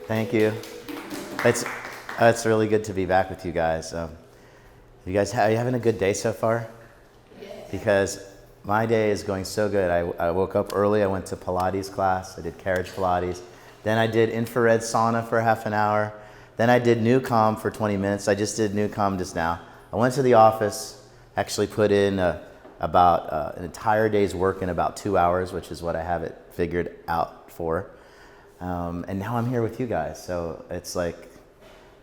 Thank you. It's really good to be back with you guys. Are you having a good day so far? Because my day is going so good. I woke up early. I went to Pilates class. I did carriage Pilates. Then I did infrared sauna for half an hour. Then I did Newcom for 20 minutes. I just did Newcom just now. I went to the office, actually put in about an entire day's work in about 2 hours, which is what I have it figured out for. And now I'm here with you guys. So it's like,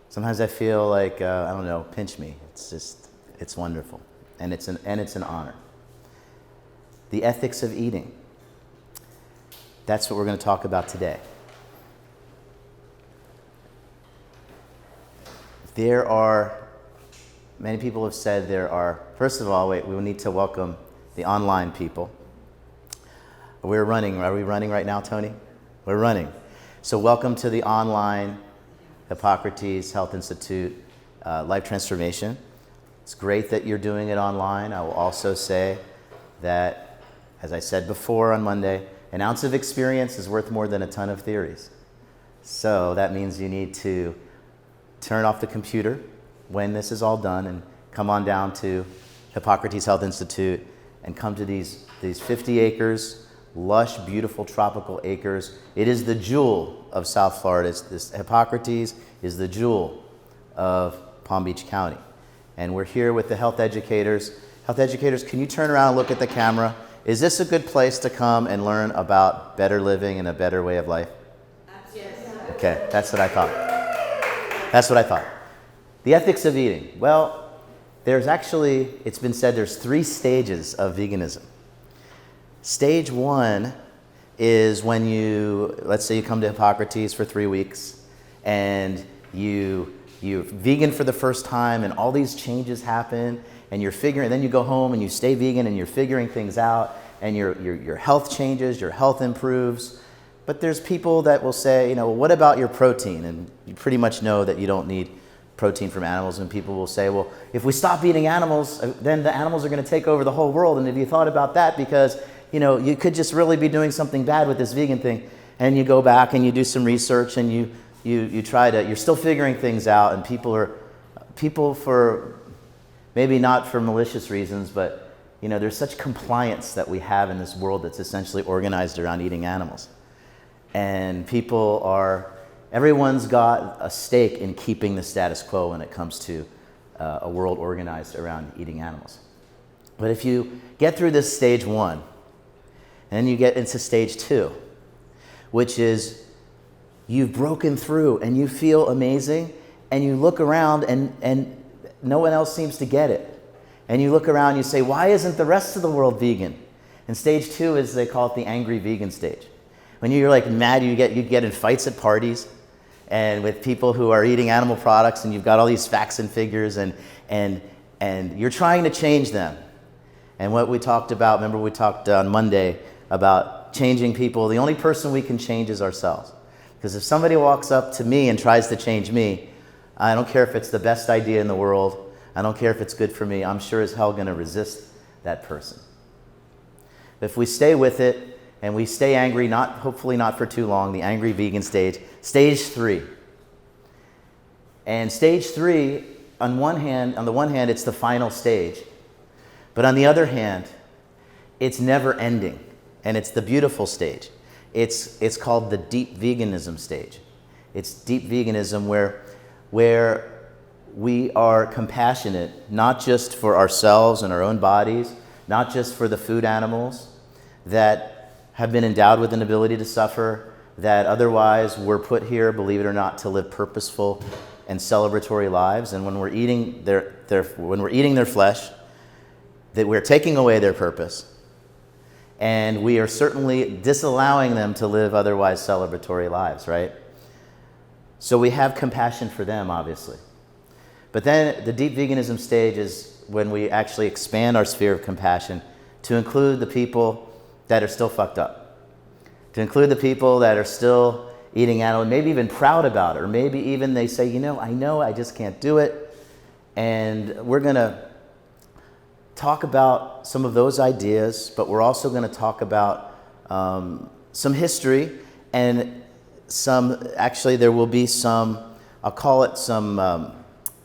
sometimes I feel like, I don't know, pinch me. It's wonderful. And it's an honor. The ethics of eating. That's what we're going to talk about today. Many people have said first of all, we need to welcome the online people. We're running. Are we running right now, Tony? We're running. So welcome to the online Hippocrates Health Institute Life Transformation. It's great that you're doing it online. I will also say that, as I said before on Monday, an ounce of experience is worth more than a ton of theories. So that means you need to turn off the computer when this is all done and come on down to Hippocrates Health Institute and come to these 50 acres, lush, beautiful tropical acres. It is the jewel of South Florida. Hippocrates is the jewel of Palm Beach County. And we're here with the health educators. Health educators, can you turn around and look at the camera? Is this a good place to come and learn about better living and a better way of life? Yes. Okay, that's what I thought. The ethics of eating. Well, it's been said there's 3 stages of veganism. Stage 1 is when let's say you come to Hippocrates for 3 weeks and you're vegan for the first time and all these changes happen and then you go home and you stay vegan and you're figuring things out and your health changes, your health improves. But there's people that will say, what about your protein? And you pretty much know that you don't need protein from animals, and people will say, well, if we stop eating animals, then the animals are going to take over the whole world. And have you thought about that? Because you could just really be doing something bad with this vegan thing. And you go back and you do some research and you're still figuring things out, and people for, maybe not for malicious reasons, but there's such compliance that we have in this world that's essentially organized around eating animals. And everyone's got a stake in keeping the status quo when it comes to a world organized around eating animals. But if you get through this stage 1, and then you get into stage 2, which is you've broken through and you feel amazing, and you look around and no one else seems to get it. And you look around and you say, why isn't the rest of the world vegan? And stage 2 is, they call it the angry vegan stage. When you're like mad, you get in fights at parties and with people who are eating animal products, and you've got all these facts and figures and you're trying to change them. And what we talked about, remember we talked on Monday about changing people. The only person we can change is ourselves. Because if somebody walks up to me and tries to change me, I don't care if it's the best idea in the world. I don't care if it's good for me. I'm sure as hell going to resist that person. But if we stay with it and we stay angry, hopefully not for too long, the angry vegan stage, stage 3. And stage 3, on the one hand, it's the final stage. But on the other hand, it's never ending. And it's the beautiful stage. It's called the deep veganism stage. It's deep veganism where we are compassionate, not just for ourselves and our own bodies, not just for the food animals that have been endowed with an ability to suffer, that otherwise were put here, believe it or not, to live purposeful and celebratory lives. And when we're eating their flesh, that we're taking away their purpose. And we are certainly disallowing them to live otherwise celebratory lives, right? So we have compassion for them, obviously. But then the deep veganism stage is when we actually expand our sphere of compassion to include the people that are still fucked up, to include the people that are still eating animal, maybe even proud about it, or maybe even they say, I just can't do it. And we're going to talk about some of those ideas, but we're also going to talk about some history and actually there will be some, I'll call it some,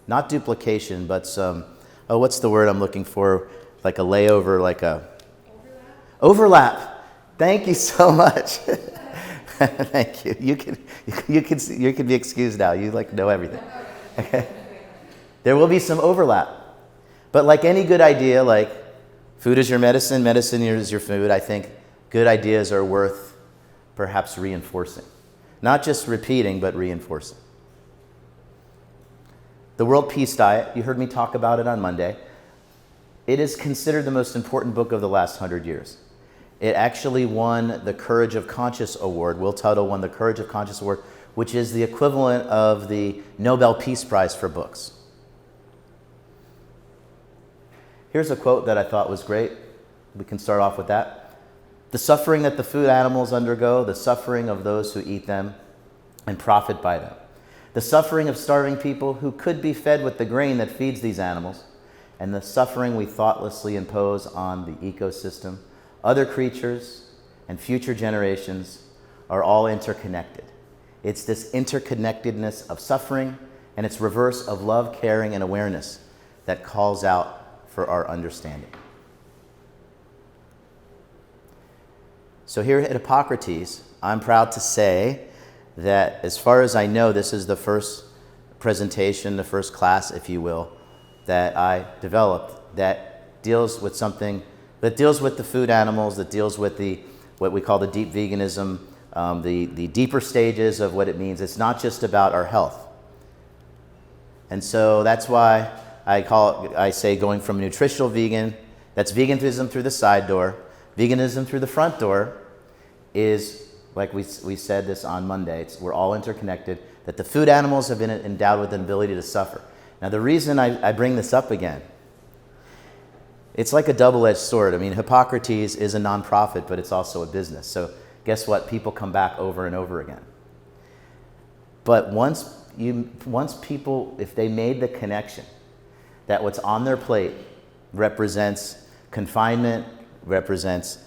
not duplication, but some, what's the word I'm looking for? Like a layover, like a... Overlap. Thank you so much. Thank you. You can be excused now. You like know everything. Okay. There will be some overlap. But like any good idea, like food is your medicine, medicine is your food, I think good ideas are worth perhaps reinforcing. Not just repeating, but reinforcing. The World Peace Diet, you heard me talk about it on Monday. It is considered the most important book of the last 100 years. It actually won the Courage of Conscience Award. Will Tuttle won the Courage of Conscience Award, which is the equivalent of the Nobel Peace Prize for books. Here's a quote that I thought was great. We can start off with that. The suffering that the food animals undergo, the suffering of those who eat them and profit by them. The suffering of starving people who could be fed with the grain that feeds these animals, and the suffering we thoughtlessly impose on the ecosystem, other creatures, and future generations are all interconnected. It's this interconnectedness of suffering and its reverse of love, caring, and awareness that calls out for our understanding. So here at Hippocrates, I'm proud to say that as far as I know, this is the first presentation, the first class, if you will, that I developed that deals with something, that deals with the food animals, that deals with the what we call the deep veganism, the deeper stages of what it means. It's not just about our health. And so that's why I say going from nutritional vegan, that's veganism through the side door, veganism through the front door is, like we said this on Monday, we're all interconnected, that the food animals have been endowed with an ability to suffer. Now the reason I bring this up again, it's like a double-edged sword. I mean, Hippocrates is a nonprofit, but it's also a business. So guess what? People come back over and over again. But once people, if they made the connection that what's on their plate represents confinement, represents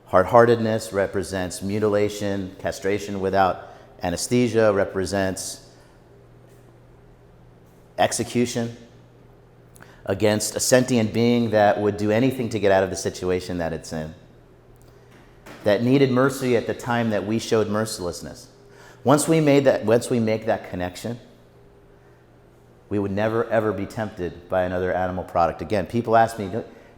hard-heartedness, represents mutilation, castration without anesthesia, represents execution against a sentient being that would do anything to get out of the situation that it's in, that needed mercy at the time that we showed mercilessness. Once we make that connection, we would never ever be tempted by another animal product again. People ask me,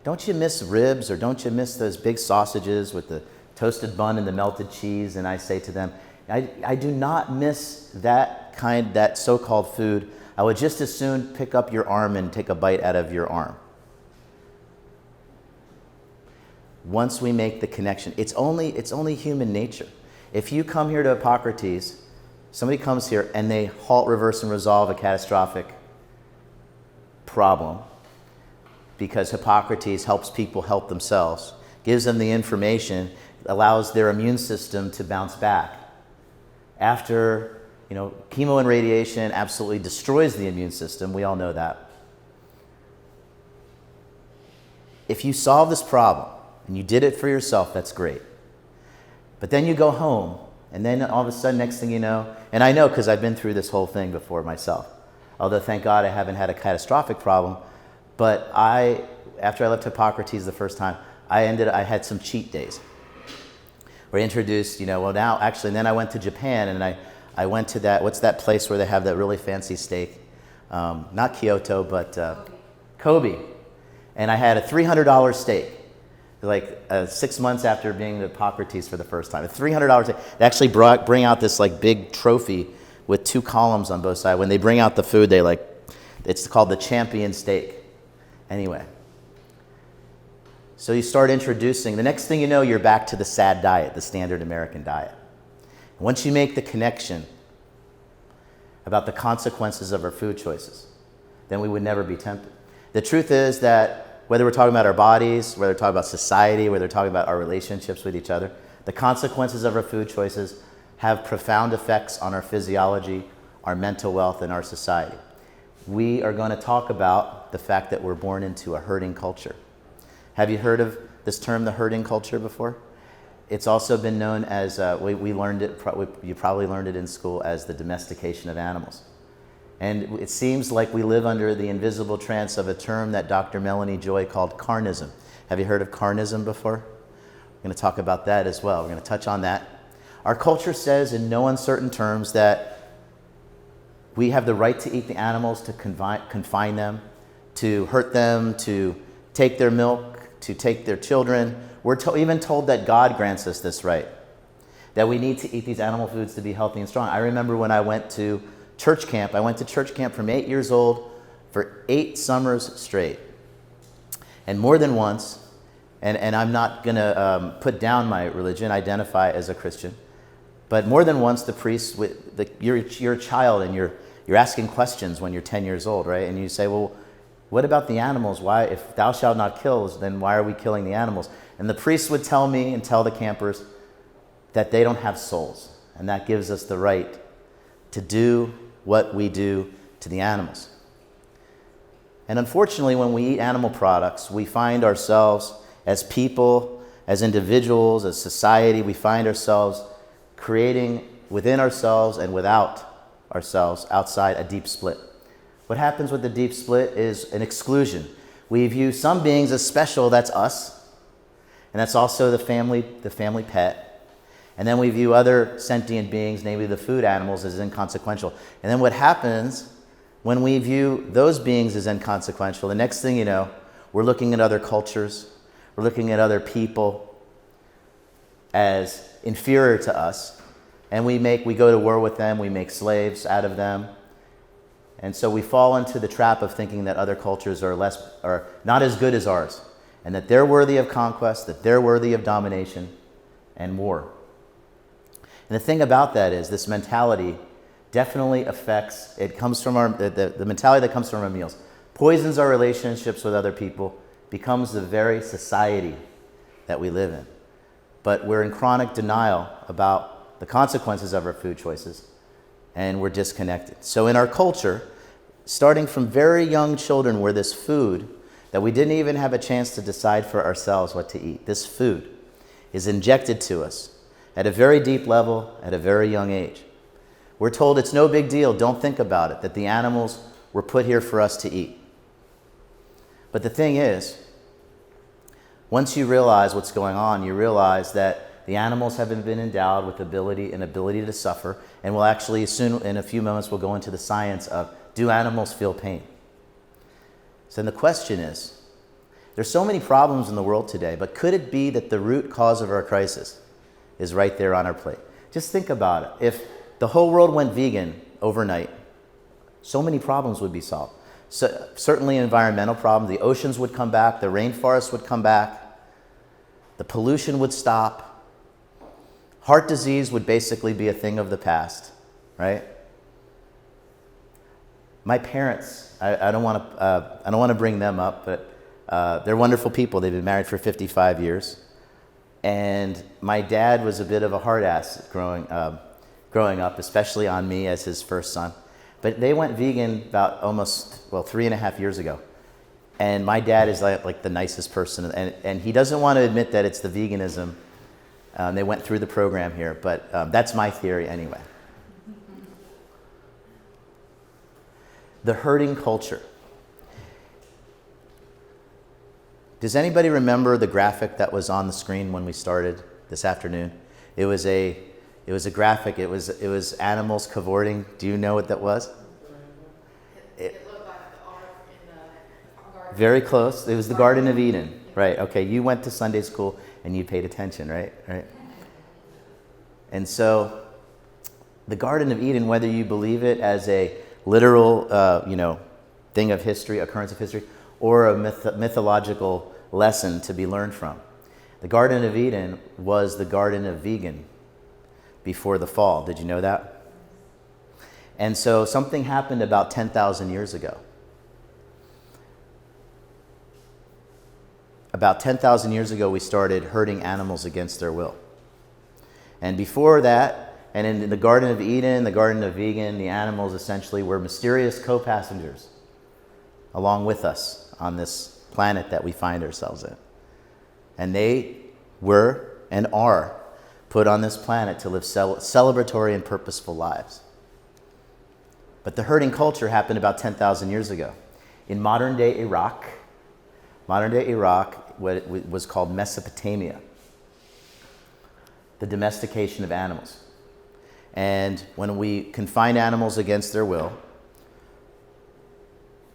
don't you miss ribs, or don't you miss those big sausages with the toasted bun and the melted cheese? And I say to them, I do not miss that so-called food. I would just as soon pick up your arm and take a bite out of your arm. Once we make the connection, it's only human nature. If you come here to Hippocrates, somebody comes here and they halt, reverse, and resolve a catastrophic problem because Hippocrates helps people help themselves, gives them the information, allows their immune system to bounce back. After, chemo and radiation absolutely destroys the immune system. We all know that. If you solve this problem and you did it for yourself, that's great. But then you go home, and then all of a sudden, next thing you know, and I know because I've been through this whole thing before myself, although thank God I haven't had a catastrophic problem, but after I left Hippocrates the first time, I had some cheat days. Where I introduced, and then I went to Japan, and I went to what's that place where they have that really fancy steak? Not Kyoto, but Kobe. And I had a $300 steak, like 6 months after being to Hippocrates for the first time. A $300 steak. They actually bring out this big trophy with 2 columns on both sides. When they bring out the food, it's called the champion steak. Anyway. So you start introducing, the next thing you know, you're back to the SAD diet, the standard American diet. Once you make the connection about the consequences of our food choices, then we would never be tempted. The truth is that whether we're talking about our bodies, whether we're talking about society, whether we're talking about our relationships with each other, the consequences of our food choices have profound effects on our physiology, our mental wealth, and our society. We are going to talk about the fact that we're born into a herding culture. Have you heard of this term, the herding culture, before? It's also been known as, we learned it, you probably learned it in school, as the domestication of animals. And it seems like we live under the invisible trance of a term that Dr. Melanie Joy called carnism. Have you heard of carnism before? We're going to talk about that as well. We're going to touch on that. Our culture says in no uncertain terms that we have the right to eat the animals, to confine them, to hurt them, to take their milk, to take their children. We're even told that God grants us this right, that we need to eat these animal foods to be healthy and strong. I remember when I went to church camp. I went to church camp from 8 years old for 8 summers straight. And more than once, and I'm not going to put down my religion, identify as a Christian, but more than once the priest, you're a child and you're asking questions when you're 10 years old, right? And you say, well, what about the animals? Why, if thou shalt not kill, then why are we killing the animals? And the priest would tell me and tell the campers that they don't have souls, and that gives us the right to do what we do to the animals. And unfortunately, when we eat animal products, we find ourselves as people, as individuals, as society, we find ourselves creating within ourselves and without ourselves outside a deep split. What happens with the deep split is an exclusion. We view some beings as special, that's us, and that's also the family pet. And then we view other sentient beings, namely the food animals, as inconsequential. And then what happens when we view those beings as inconsequential, the next thing you know, we're looking at other cultures, we're looking at other people as inferior to us, and we go to war with them, we make slaves out of them. And so we fall into the trap of thinking that other cultures are not as good as ours, and that they're worthy of conquest, that they're worthy of domination and war. And the thing about that is this mentality definitely affects, it comes from the mentality that comes from our meals, poisons our relationships with other people, becomes the very society that we live in. But we're in chronic denial about the consequences of our food choices, and we're disconnected. So in our culture, starting from very young children, we're this food that we didn't even have a chance to decide for ourselves what to eat. This food is injected to us at a very deep level, at a very young age. We're told it's no big deal, don't think about it, that the animals were put here for us to eat. But the thing is, once you realize what's going on, you realize that the animals have been endowed with an ability to suffer, and we'll actually soon, in a few moments, we'll go into the science of, do animals feel pain? So the question is, there's so many problems in the world today, but could it be that the root cause of our crisis is right there on our plate? Just think about it. If the whole world went vegan overnight, so many problems would be solved. So, certainly environmental problems. The oceans would come back, the rainforests would come back, the pollution would stop, heart disease would basically be a thing of the past, right? My parents, I don't want to bring them up, but they're wonderful people. They've been married for 55 years. And my dad was a bit of a hard ass growing up, especially on me as his first son. But they went vegan about 3.5 years ago. And my dad is like the nicest person. And he doesn't want to admit that it's the veganism. They went through the program here, but that's my theory anyway. The herding culture. Does anybody remember the graphic that was on the screen when we started this afternoon? It was a graphic. It was animals cavorting. Do you know what that was? It looked like the art in the garden. Very close. It was the Garden of Eden. Right. Okay. You went to Sunday school and you paid attention, right? Right. And so, the Garden of Eden, whether you believe it as a literal, thing of history, occurrence of history, or a mythological lesson to be learned from. The Garden of Eden was the garden of vegan before the fall. Did you know that? And so something happened about 10,000 years ago. About 10,000 years ago, we started herding animals against their will. And before that, and in the Garden of Eden, the Garden of Vegan, the animals essentially were mysterious co-passengers along with us on this planet that we find ourselves in. And they were and are put on this planet to live celebratory and purposeful lives. But the herding culture happened about 10,000 years ago. In modern-day Iraq, what was called Mesopotamia, the domestication of animals. And when we confined animals against their will,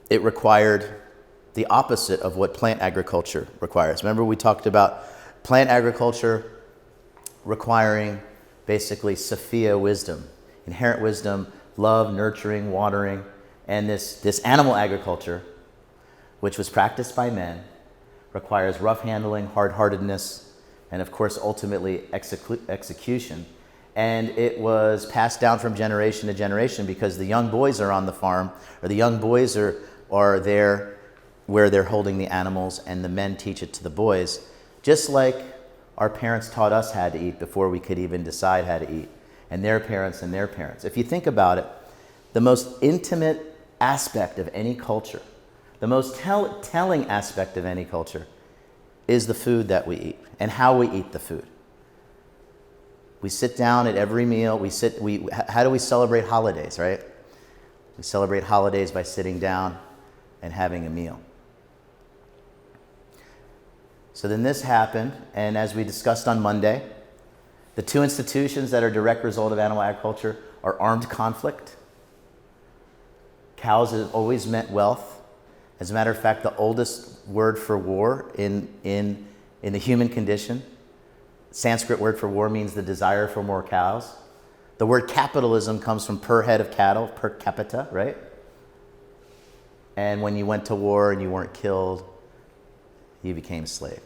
it required the opposite of what plant agriculture requires. Remember, we talked about plant agriculture requiring basically Sophia wisdom, inherent wisdom, love, nurturing, watering, and this animal agriculture, which was practiced by men, requires rough handling, hard-heartedness, and of course, ultimately execution. And it was passed down from generation to generation because the young boys are on the farm, or the young boys are there where they're holding the animals, and the men teach it to the boys, just like our parents taught us how to eat before we could even decide how to eat, and their parents and their parents. If you think about it, the most intimate aspect of any culture, the most telling aspect of any culture is the food that we eat and how we eat the food. We sit down at every meal. How do we celebrate holidays, right? We celebrate holidays by sitting down and having a meal. So then this happened, and as we discussed on Monday, the two institutions that are a direct result of animal agriculture are armed conflict. Cows have always meant wealth. As a matter of fact, the oldest word for war in the human condition, Sanskrit word for war, means the desire for more cows. The word capitalism comes from per head of cattle, per capita, right? And when you went to war and you weren't killed, you became a slave.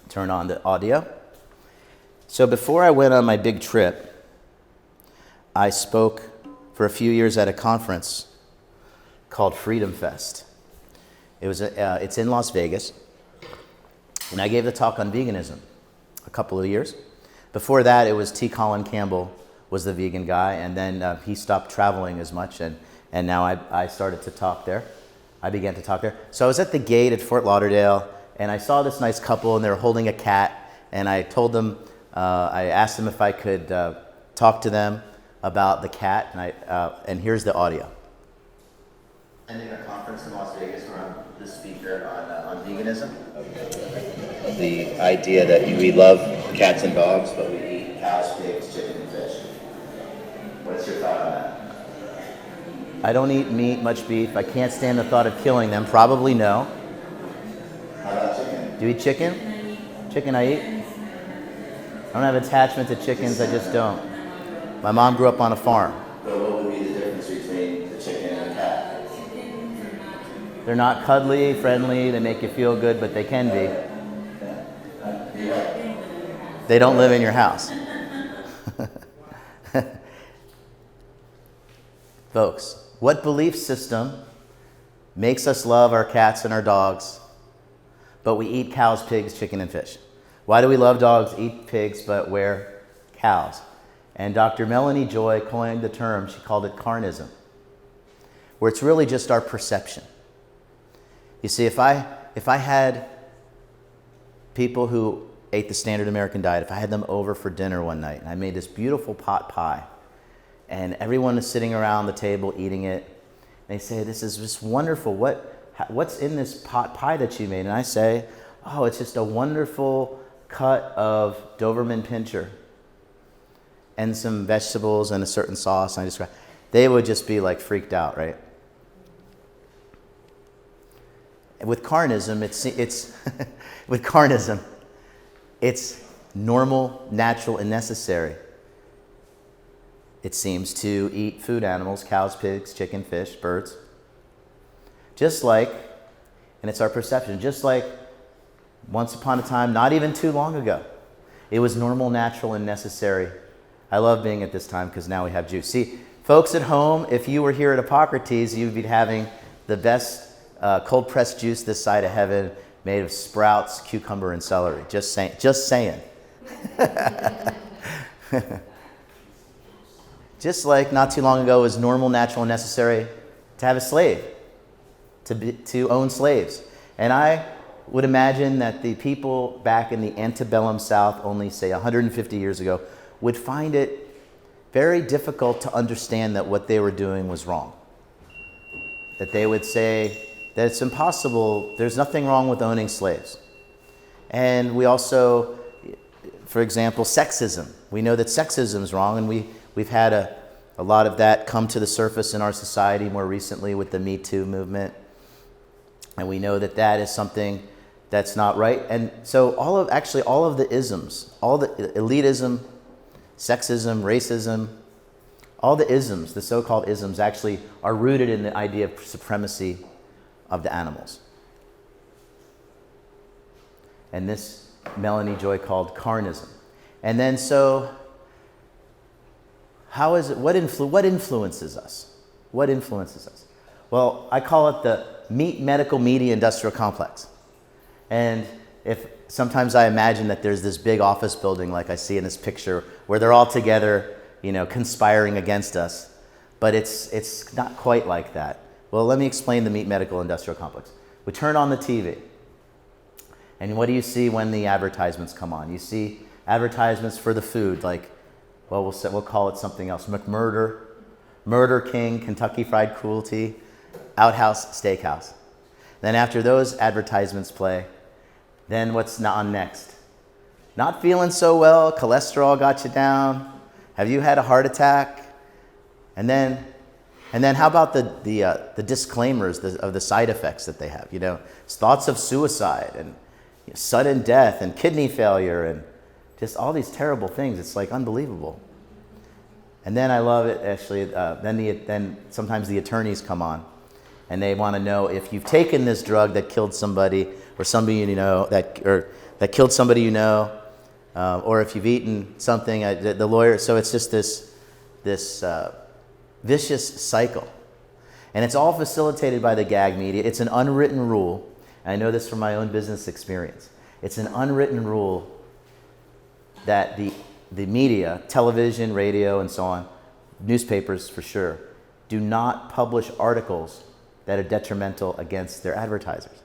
Turn on the audio. So before I went on my big trip, I spoke for a few years at a conference called Freedom Fest. It's in Las Vegas, and I gave the talk on veganism a couple of years. Before that, it was T. Colin Campbell was the vegan guy, and then he stopped traveling as much, and now I started to talk there. I began to talk there. So I was at the gate at Fort Lauderdale, and I saw this nice couple, and they were holding a cat, and I told them, I asked them if I could talk to them about the cat, and here's the audio. Attending a conference in Las Vegas where I'm the speaker on veganism. The idea that we love cats and dogs, but we eat cows, pigs, chicken, and fish. What's your thought on that? I don't eat meat, much beef. I can't stand the thought of killing them. Probably no. How about chicken? Do you eat chicken? Chicken I eat. I don't have attachment to chickens, I just don't. My mom grew up on a farm. But what would be the difference between the chicken and the cat? They're not cuddly, friendly, they make you feel good, but they can be. They don't live in your house. Folks, what belief system makes us love our cats and our dogs, but we eat cows, pigs, chicken, and fish? Why do we love dogs, eat pigs, but wear cows? And Dr. Melanie Joy coined the term, she called it carnism, where it's really just our perception. You see, if I had people who ate the standard American diet, if I had them over for dinner one night, and I made this beautiful pot pie, and everyone is sitting around the table eating it, they say, this is just wonderful. What's in this pot pie that you made? And I say, oh, it's just a wonderful cut of Doberman Pinscher and some vegetables and a certain sauce. And they would just be like freaked out, right? With carnism, it's normal, natural, and necessary. It seems to eat food animals, cows, pigs, chicken, fish, birds. Just like, and it's our perception, just like once upon a time, not even too long ago, it was normal, natural, and necessary. I love being at this time because now we have juice. See, folks at home, if you were here at Hippocrates, you'd be having the best cold-pressed juice this side of heaven made of sprouts, cucumber, and celery. Just saying. Just like not too long ago it was normal, natural, and necessary to have a slave, to own slaves. And I would imagine that the people back in the antebellum South, only say 150 years ago, would find it very difficult to understand that what they were doing was wrong. That they would say that it's impossible, there's nothing wrong with owning slaves. And we also, for example, sexism. We know that sexism is wrong, and we've had a lot of that come to the surface in our society more recently with the Me Too movement. And we know that that is something that's not right. And so all of the isms, all the elitism, sexism, racism, all the isms, the so-called isms, actually are rooted in the idea of supremacy of the animals. And this Melanie Joy called carnism. And then so, how is it, what influences us? What influences us? Well, I call it the meat, medical, media, industrial complex. And if sometimes I imagine that there's this big office building like I see in this picture where they're all together, conspiring against us, but it's not quite like that. Well, let me explain the meat, medical, industrial complex. We turn on the TV, and what do you see when the advertisements come on? You see advertisements for the food, like, well, we'll call it something else, McMurder, Murder King, Kentucky Fried Cruelty, Outhouse Steakhouse. Then after those advertisements play, then what's on next? Not feeling so well, cholesterol got you down, have you had a heart attack? And then how about the disclaimers of the side effects that they have? Thoughts of suicide and sudden death and kidney failure and just all these terrible things. It's like unbelievable. And then I love it actually. Then sometimes the attorneys come on, and they want to know if you've taken this drug that killed somebody, or somebody that killed somebody or if you've eaten something. The lawyer. So it's just this vicious cycle, and it's all facilitated by the gag media. It's an unwritten rule. And I know this from my own business experience. It's an unwritten rule that the media, television, radio, and so on, newspapers for sure, do not publish articles that are detrimental against their advertisers.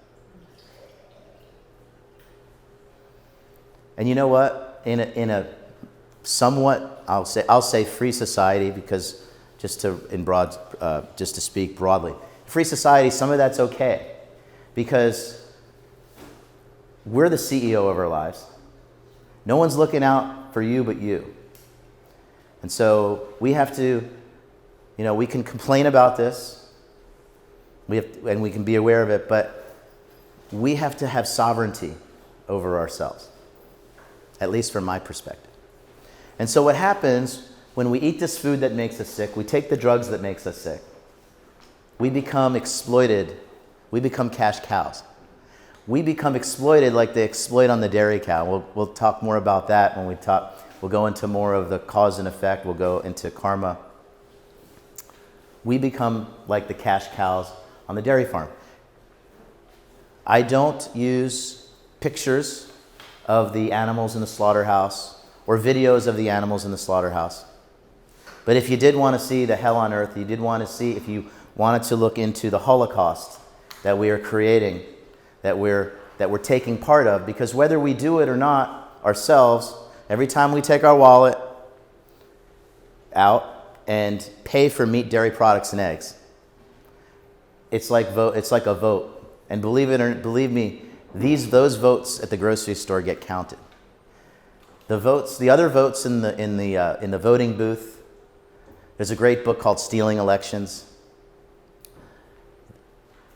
And you know what? In a somewhat, I'll say free society, because just to speak broadly, free society, some of that's okay, because we're the CEO of our lives. No one's looking out for you but you. And so we have to, we can complain about this, and we can be aware of it, but we have to have sovereignty over ourselves, at least from my perspective. And so what happens when we eat this food that makes us sick, we take the drugs that makes us sick, we become exploited, we become cash cows. We become exploited like they exploit on the dairy cow. We'll talk more about that when we'll go into more of the cause and effect, we'll go into karma. We become like the cash cows on the dairy farm. I don't use pictures of the animals in the slaughterhouse or videos of the animals in the slaughterhouse. But if you did want to see the hell on earth, if you wanted to look into the Holocaust that we are creating, that we're taking part of, because whether we do it or not ourselves, every time we take our wallet out and pay for meat, dairy products, and eggs, it's like a vote. And believe me, those votes at the grocery store get counted. The other votes in the voting booth. There's a great book called Stealing Elections.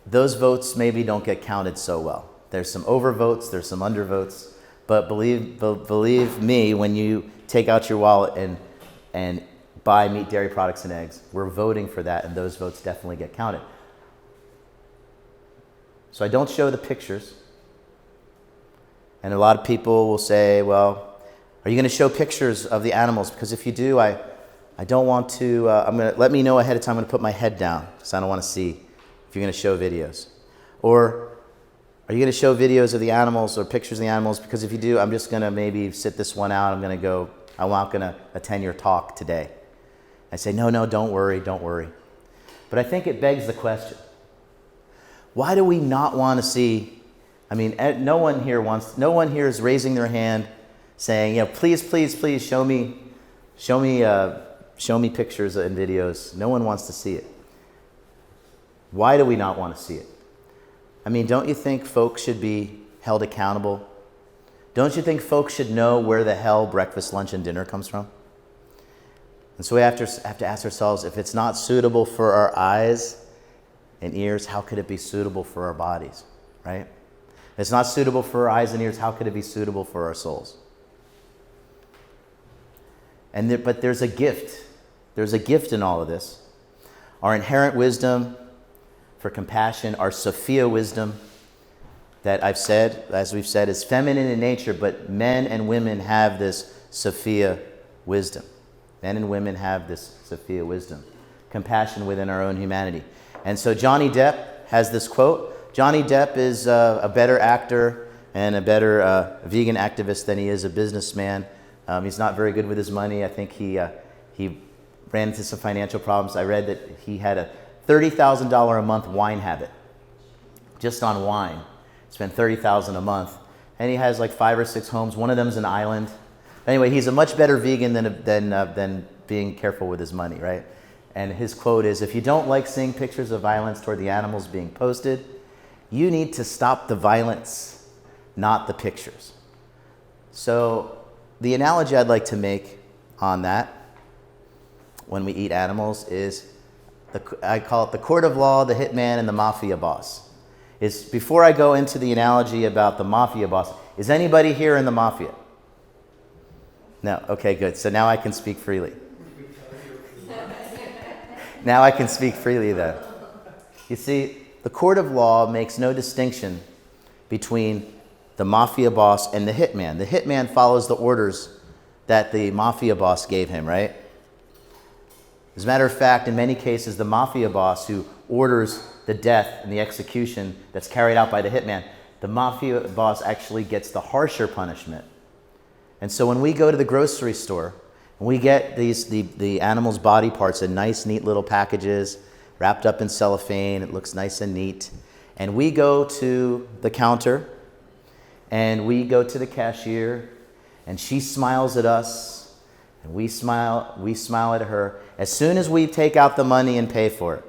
Those votes maybe don't get counted so well. There's some overvotes, there's some undervotes, but believe me, when you take out your wallet and buy meat, dairy products, and eggs, we're voting for that, and those votes definitely get counted. So I don't show the pictures, and a lot of people will say, well, are you going to show pictures of the animals? Because if you do, I don't want to, let me know ahead of time. I'm going to put my head down, because I don't want to see if you're going to show videos. Or are you going to show videos of the animals or pictures of the animals? Because if you do, I'm just going to maybe sit this one out. I'm not going to attend your talk today. I say, no, don't worry. But I think it begs the question, why do we not want to see I mean, no one here is raising their hand saying, please, please, please show me pictures and videos. No one wants to see it. Why do we not want to see it? I mean, don't you think folks should be held accountable? Don't you think folks should know where the hell breakfast, lunch, and dinner comes from? And so we have to ask ourselves, if it's not suitable for our eyes and ears, how could it be suitable for our bodies, right? If it's not suitable for our eyes and ears, how could it be suitable for our souls? But there's a gift. There's a gift in all of this. Our inherent wisdom for compassion, our Sophia wisdom that as we've said, is feminine in nature, but men and women have this Sophia wisdom. Men and women have this Sophia wisdom, compassion within our own humanity. And so Johnny Depp has this quote. Johnny Depp is a better actor and a better vegan activist than he is a businessman. He's not very good with his money. I think he ran into some financial problems. I read that he had a $30,000 a month wine habit, just on wine. Spent $30,000 a month, and he has like 5 or 6 homes. One of them's an island. Anyway, he's a much better vegan than being careful with his money, right? And his quote is, if you don't like seeing pictures of violence toward the animals being posted, you need to stop the violence, not the pictures. So the analogy I'd like to make on that when we eat animals is, I call it the court of law, the hitman, and the mafia boss. Before I go into the analogy about the mafia boss, is anybody here in the mafia? No? Okay, good. So now I can speak freely. Now I can speak freely then. You see, the court of law makes no distinction between the mafia boss and the hitman. The hitman follows the orders that the mafia boss gave him, right? As a matter of fact, in many cases, the mafia boss who orders the death and the execution that's carried out by the hitman, the mafia boss actually gets the harsher punishment. And so when we go to the grocery store and we get the animal's body parts in nice, neat little packages, wrapped up in cellophane, it looks nice and neat, and we go to the counter and we go to the cashier and she smiles at us and we smile at her. As soon as we take out the money and pay for it,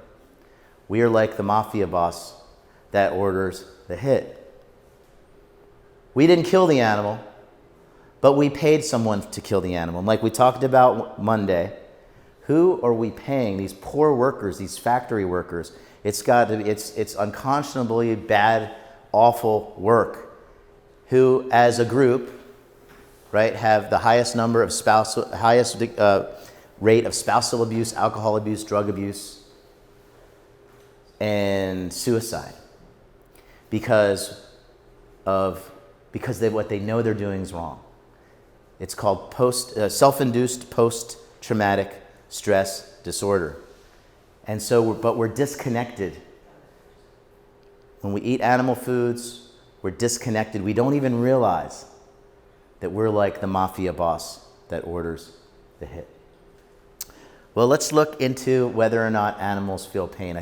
we are like the mafia boss that orders the hit. We didn't kill the animal, but we paid someone to kill the animal. And like we talked about Monday, who are we paying? These poor workers, these factory workers. It's unconscionably bad, awful work, who as a group, right, have the highest rate of spousal abuse, alcohol abuse, drug abuse, and suicide, because what they know they're doing is wrong. It's called self-induced post-traumatic stress disorder. And so, but we're disconnected. When we eat animal foods, we're disconnected. We don't even realize that we're like the mafia boss that orders the hit. Well, let's look into whether or not animals feel pain.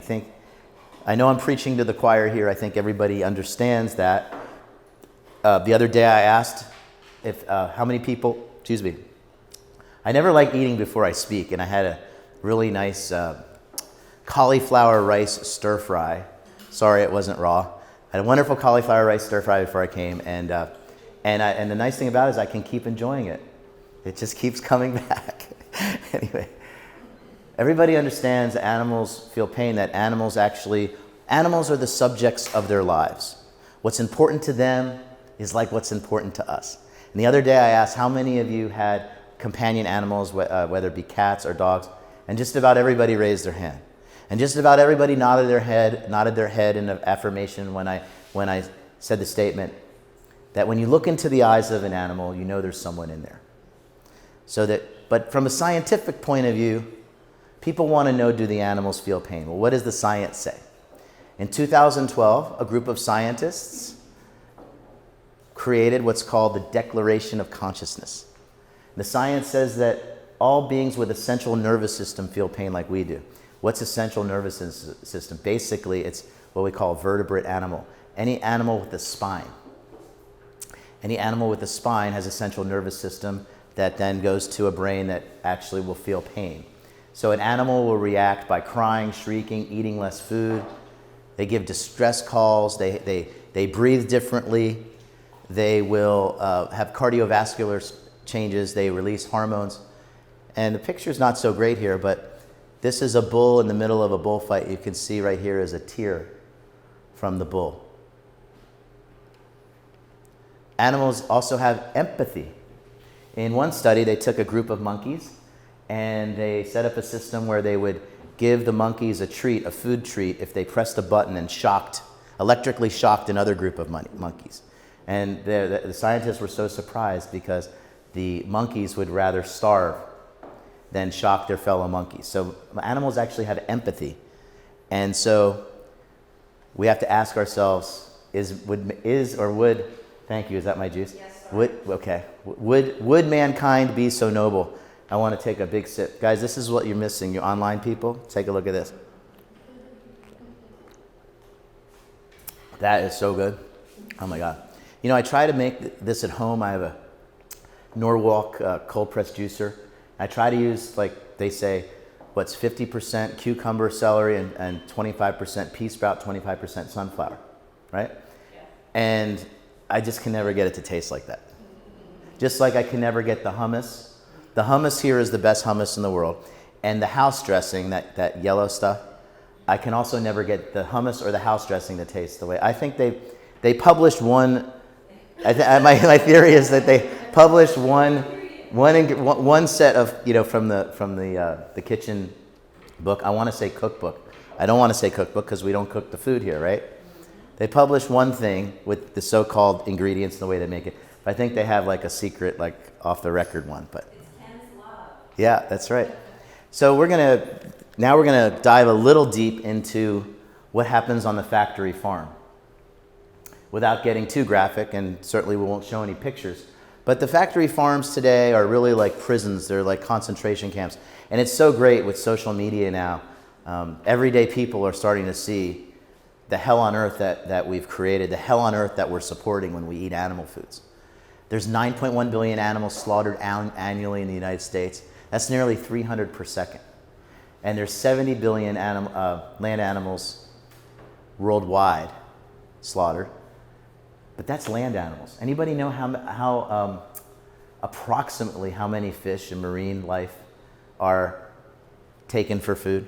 I know I'm preaching to the choir here. I think everybody understands that. The other day I asked how many people, I never like eating before I speak, and I had a really nice cauliflower rice stir fry. Sorry it wasn't raw. I had a wonderful cauliflower rice stir fry before I came, and the nice thing about it is I can keep enjoying it. It just keeps coming back. Anyway, everybody understands that animals feel pain, that animals are the subjects of their lives. What's important to them is like what's important to us. And the other day I asked how many of you had companion animals, whether it be cats or dogs, and just about everybody raised their hand. And just about everybody nodded their head in affirmation when I said the statement that when you look into the eyes of an animal, you know there's someone in there. But from a scientific point of view, people want to know, do the animals feel pain? Well, what does the science say? In 2012, a group of scientists created what's called the Declaration of Consciousness. The science says that all beings with a central nervous system feel pain like we do. What's a central nervous system? Basically, it's what we call a vertebrate animal. any animal with a spine. Any animal with a spine has a central nervous system that then goes to a brain that actually will feel pain. So an animal will react by crying, shrieking, eating less food. They give distress calls. They breathe differently. They will have cardiovascular changes. They release hormones. And the picture's not so great here, but this is a bull in the middle of a bullfight. You can see right here is a tear from the bull. Animals also have empathy. In one study, they took a group of monkeys and they set up a system where they would give the monkeys a treat, a food treat, if they pressed a button and electrically shocked another group of monkeys. And the scientists were so surprised because the monkeys would rather starve than shock their fellow monkeys. So animals actually have empathy. And so we have to ask ourselves, thank you, is that my juice? Yes, sir. Would mankind be so noble? I want to take a big sip. Guys, this is what you're missing, you online people. Take a look at this. That is so good. Oh my God. You know, I try to make this at home. I have a Norwalk cold press juicer. I try to use, like they say, what's 50% cucumber, celery, and 25% pea sprout, 25% sunflower, right? Yeah. And I just can never get it to taste like that. Just like I can never get the hummus. The hummus here is the best hummus in the world. And the house dressing, that yellow stuff, I can also never get the hummus or the house dressing to taste the way. I think they published one, my theory is that they published one set of, from the kitchen book. I want to say cookbook. I don't want to say cookbook because we don't cook the food here, right? They published one thing with the so-called ingredients and the way they make it. But I think they have like a secret, like off the record one. But yeah, that's right. So we're gonna dive a little deep into what happens on the factory farm. Without getting too graphic, and certainly we won't show any pictures. But the factory farms today are really like prisons. They're like concentration camps. And it's so great with social media now. Everyday people are starting to see the hell on earth that we've created, the hell on earth that we're supporting when we eat animal foods. There's 9.1 billion animals slaughtered annually in the United States. That's nearly 300 per second. And there's 70 billion land animals worldwide slaughtered. But that's land animals. Anybody know how approximately how many fish and marine life are taken for food?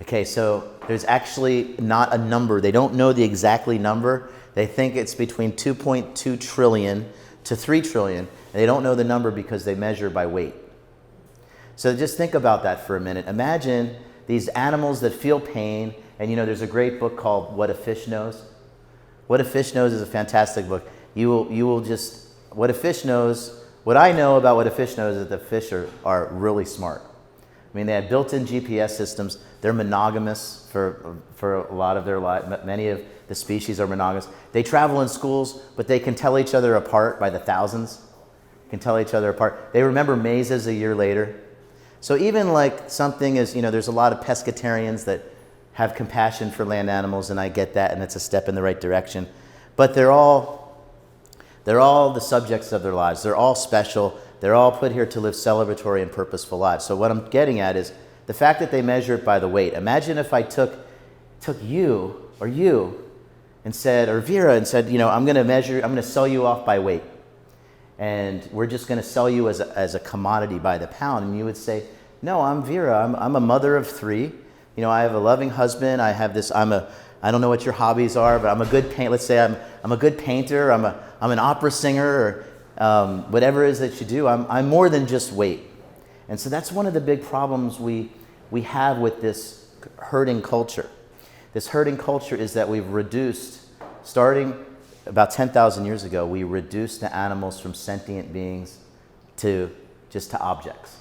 Okay, so there's actually not a number. They don't know the exactly number. They think it's between 2.2 trillion to 3 trillion. And they don't know the number because they measure by weight. So just think about that for a minute. Imagine these animals that feel pain. And there's a great book called What a Fish Knows. What a Fish Knows is a fantastic book. What a Fish Knows, what I know about What a Fish Knows is that the fish are really smart. I mean, they have built-in GPS systems. They're monogamous for a lot of their life. Many of the species are monogamous. They travel in schools, but they can tell each other apart by the thousands. Can tell each other apart. They remember mazes a year later. So even like something is, there's a lot of pescatarians that have compassion for land animals, and I get that, and it's a step in the right direction. But they're all the subjects of their lives. They're all special. They're all put here to live celebratory and purposeful lives. So what I'm getting at is the fact that they measure it by the weight. Imagine if I took you and said, or Vera, and said, I'm going to sell you off by weight. And we're just going to sell you as a commodity by the pound. And you would say, no, I'm Vera. I'm a mother of 3. I have a loving husband. I have this. I don't know what your hobbies are, but I'm a good painter. Let's say I'm a good painter. I'm an opera singer, or whatever it is that you do. I'm more than just weight. And so that's one of the big problems we have with this herding culture. This herding culture is that we've reduced, starting about 10,000 years ago, we reduced the animals from sentient beings to objects.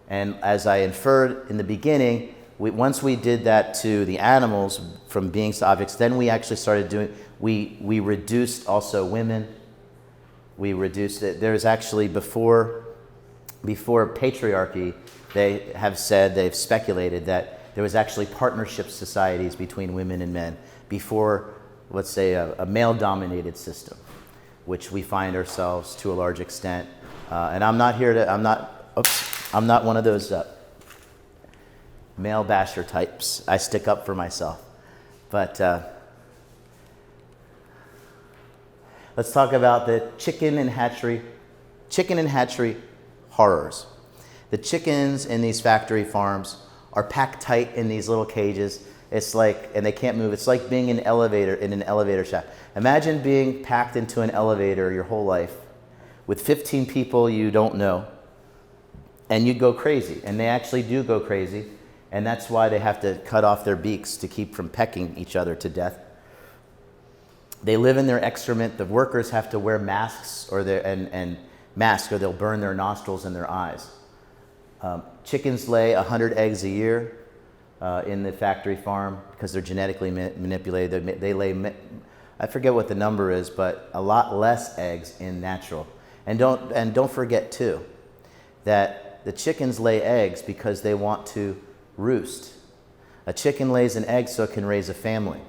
And as I inferred in the beginning, once we did that to the animals from beings to objects, then we actually started doing, we reduced also women. We reduced it. There's actually before patriarchy, they've speculated that there was actually partnership societies between women and men before let's say, a male-dominated system, which we find ourselves to a large extent. And I'm not one of those male basher types. I stick up for myself. But let's talk about the chicken and hatchery horrors. The chickens in these factory farms are packed tight in these little cages. It's like, and they can't move. It's like being in an elevator shaft. Imagine being packed into an elevator your whole life with 15 people you don't know, and you'd go crazy. And they actually do go crazy, and that's why they have to cut off their beaks to keep from pecking each other to death. They live in their excrement. The workers have to wear masks or they'll burn their nostrils and their eyes. Chickens lay 100 eggs a year in the factory farm because they're genetically manipulated. They lay, I forget what the number is, but a lot less eggs in natural. And don't forget too that the chickens lay eggs because they want to roost. A chicken lays an egg so it can raise a family.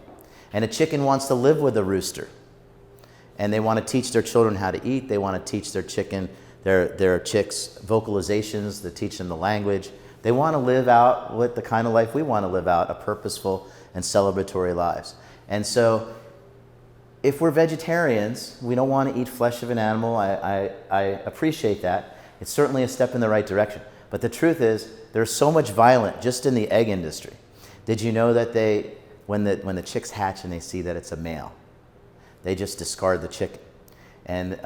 And a chicken wants to live with a rooster. And they want to teach their children how to eat. They want to teach their chicks vocalizations, they teach them the language. They want to live out with the kind of life we want to live out, a purposeful and celebratory lives. And so if we're vegetarians, we don't want to eat flesh of an animal. I appreciate that. It's certainly a step in the right direction. But the truth is, there's so much violence just in the egg industry. Did you know that when the chicks hatch and they see that it's a male, they just discard the chicken? And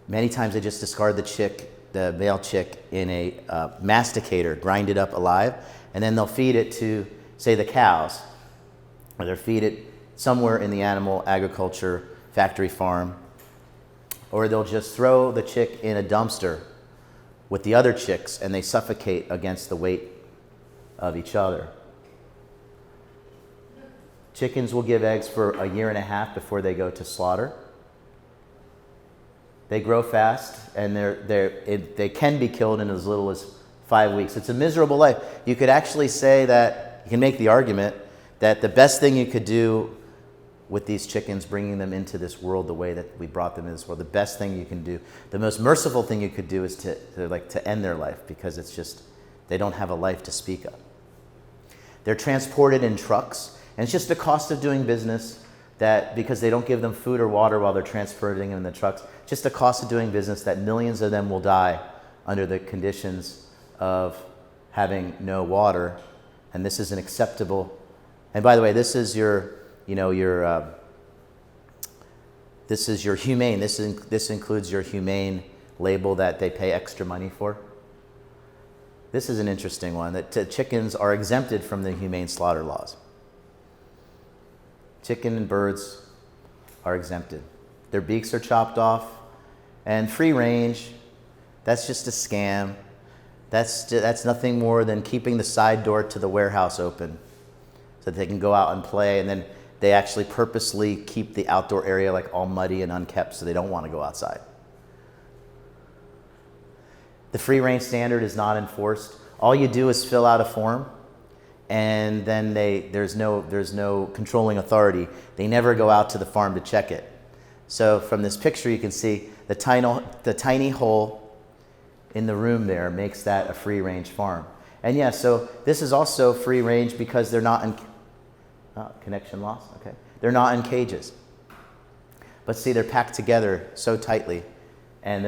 many times they just discard the male chick in a masticator, grind it up alive, and then they'll feed it to, say, the cows, or they'll feed it somewhere in the animal agriculture factory farm, or they'll just throw the chick in a dumpster with the other chicks and they suffocate against the weight of each other. Chickens will give eggs for a year and a half before they go to slaughter. They grow fast, and they can be killed in as little as 5 weeks. It's a miserable life. You could actually say that, you can make the argument that the best thing you could do with these chickens, bringing them into this world the way that we brought them into this world, the best thing you can do, the most merciful thing you could do is to end their life, because it's just, they don't have a life to speak of. They're transported in trucks, and it's just the cost of doing business that, because they don't give them food or water while they're transporting them in the trucks, just the cost of doing business that millions of them will die under the conditions of having no water. And this is an acceptable, and by the way, this is your humane, this includes your humane label that they pay extra money for. This is an interesting one, that chickens are exempted from the humane slaughter laws. Chicken and birds are exempted. Their beaks are chopped off, and free range, that's just a scam. That's nothing more than keeping the side door to the warehouse open so that they can go out and play, and then they actually purposely keep the outdoor area like all muddy and unkept so they don't want to go outside. The free range standard is not enforced. All you do is fill out a form, and then there's no controlling authority. They never go out to the farm to check it. So from this picture, you can see the tiny hole in the room there makes that a free range farm. And yeah, so this is also free range because they're not in connection loss. Okay, they're not in cages. But see, they're packed together so tightly, and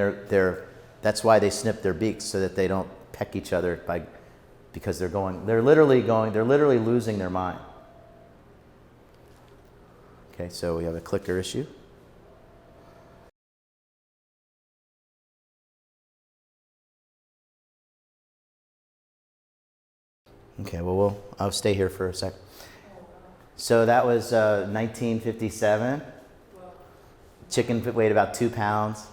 that's why they snip their beaks so that they don't peck each other because they're literally losing their mind. Okay, so we have a clicker issue. Okay, well, I'll stay here for a sec. So that was 1957. Chicken weighed about 2 pounds.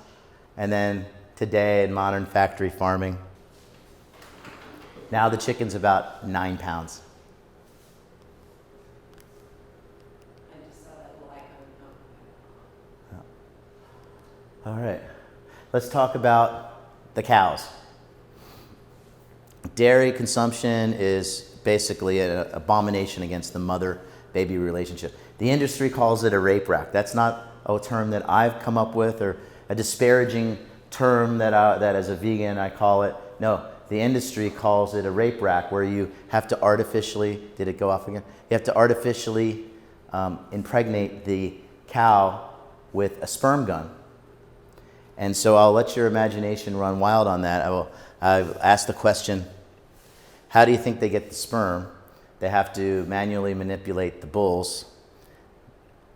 And then today in modern factory farming, now the chicken's about 9 pounds. I just saw that light on. All right, let's talk about the cows. Dairy consumption is basically an abomination against the mother baby relationship. The industry calls it a rape rack. That's not a term that I've come up with or a disparaging term that as a vegan I call it. No, the industry calls it a rape rack, where you have to artificially, did it go off again? You have to artificially impregnate the cow with a sperm gun. And so I'll let your imagination run wild on that. I've asked the question, how do you think they get the sperm? They have to manually manipulate the bulls,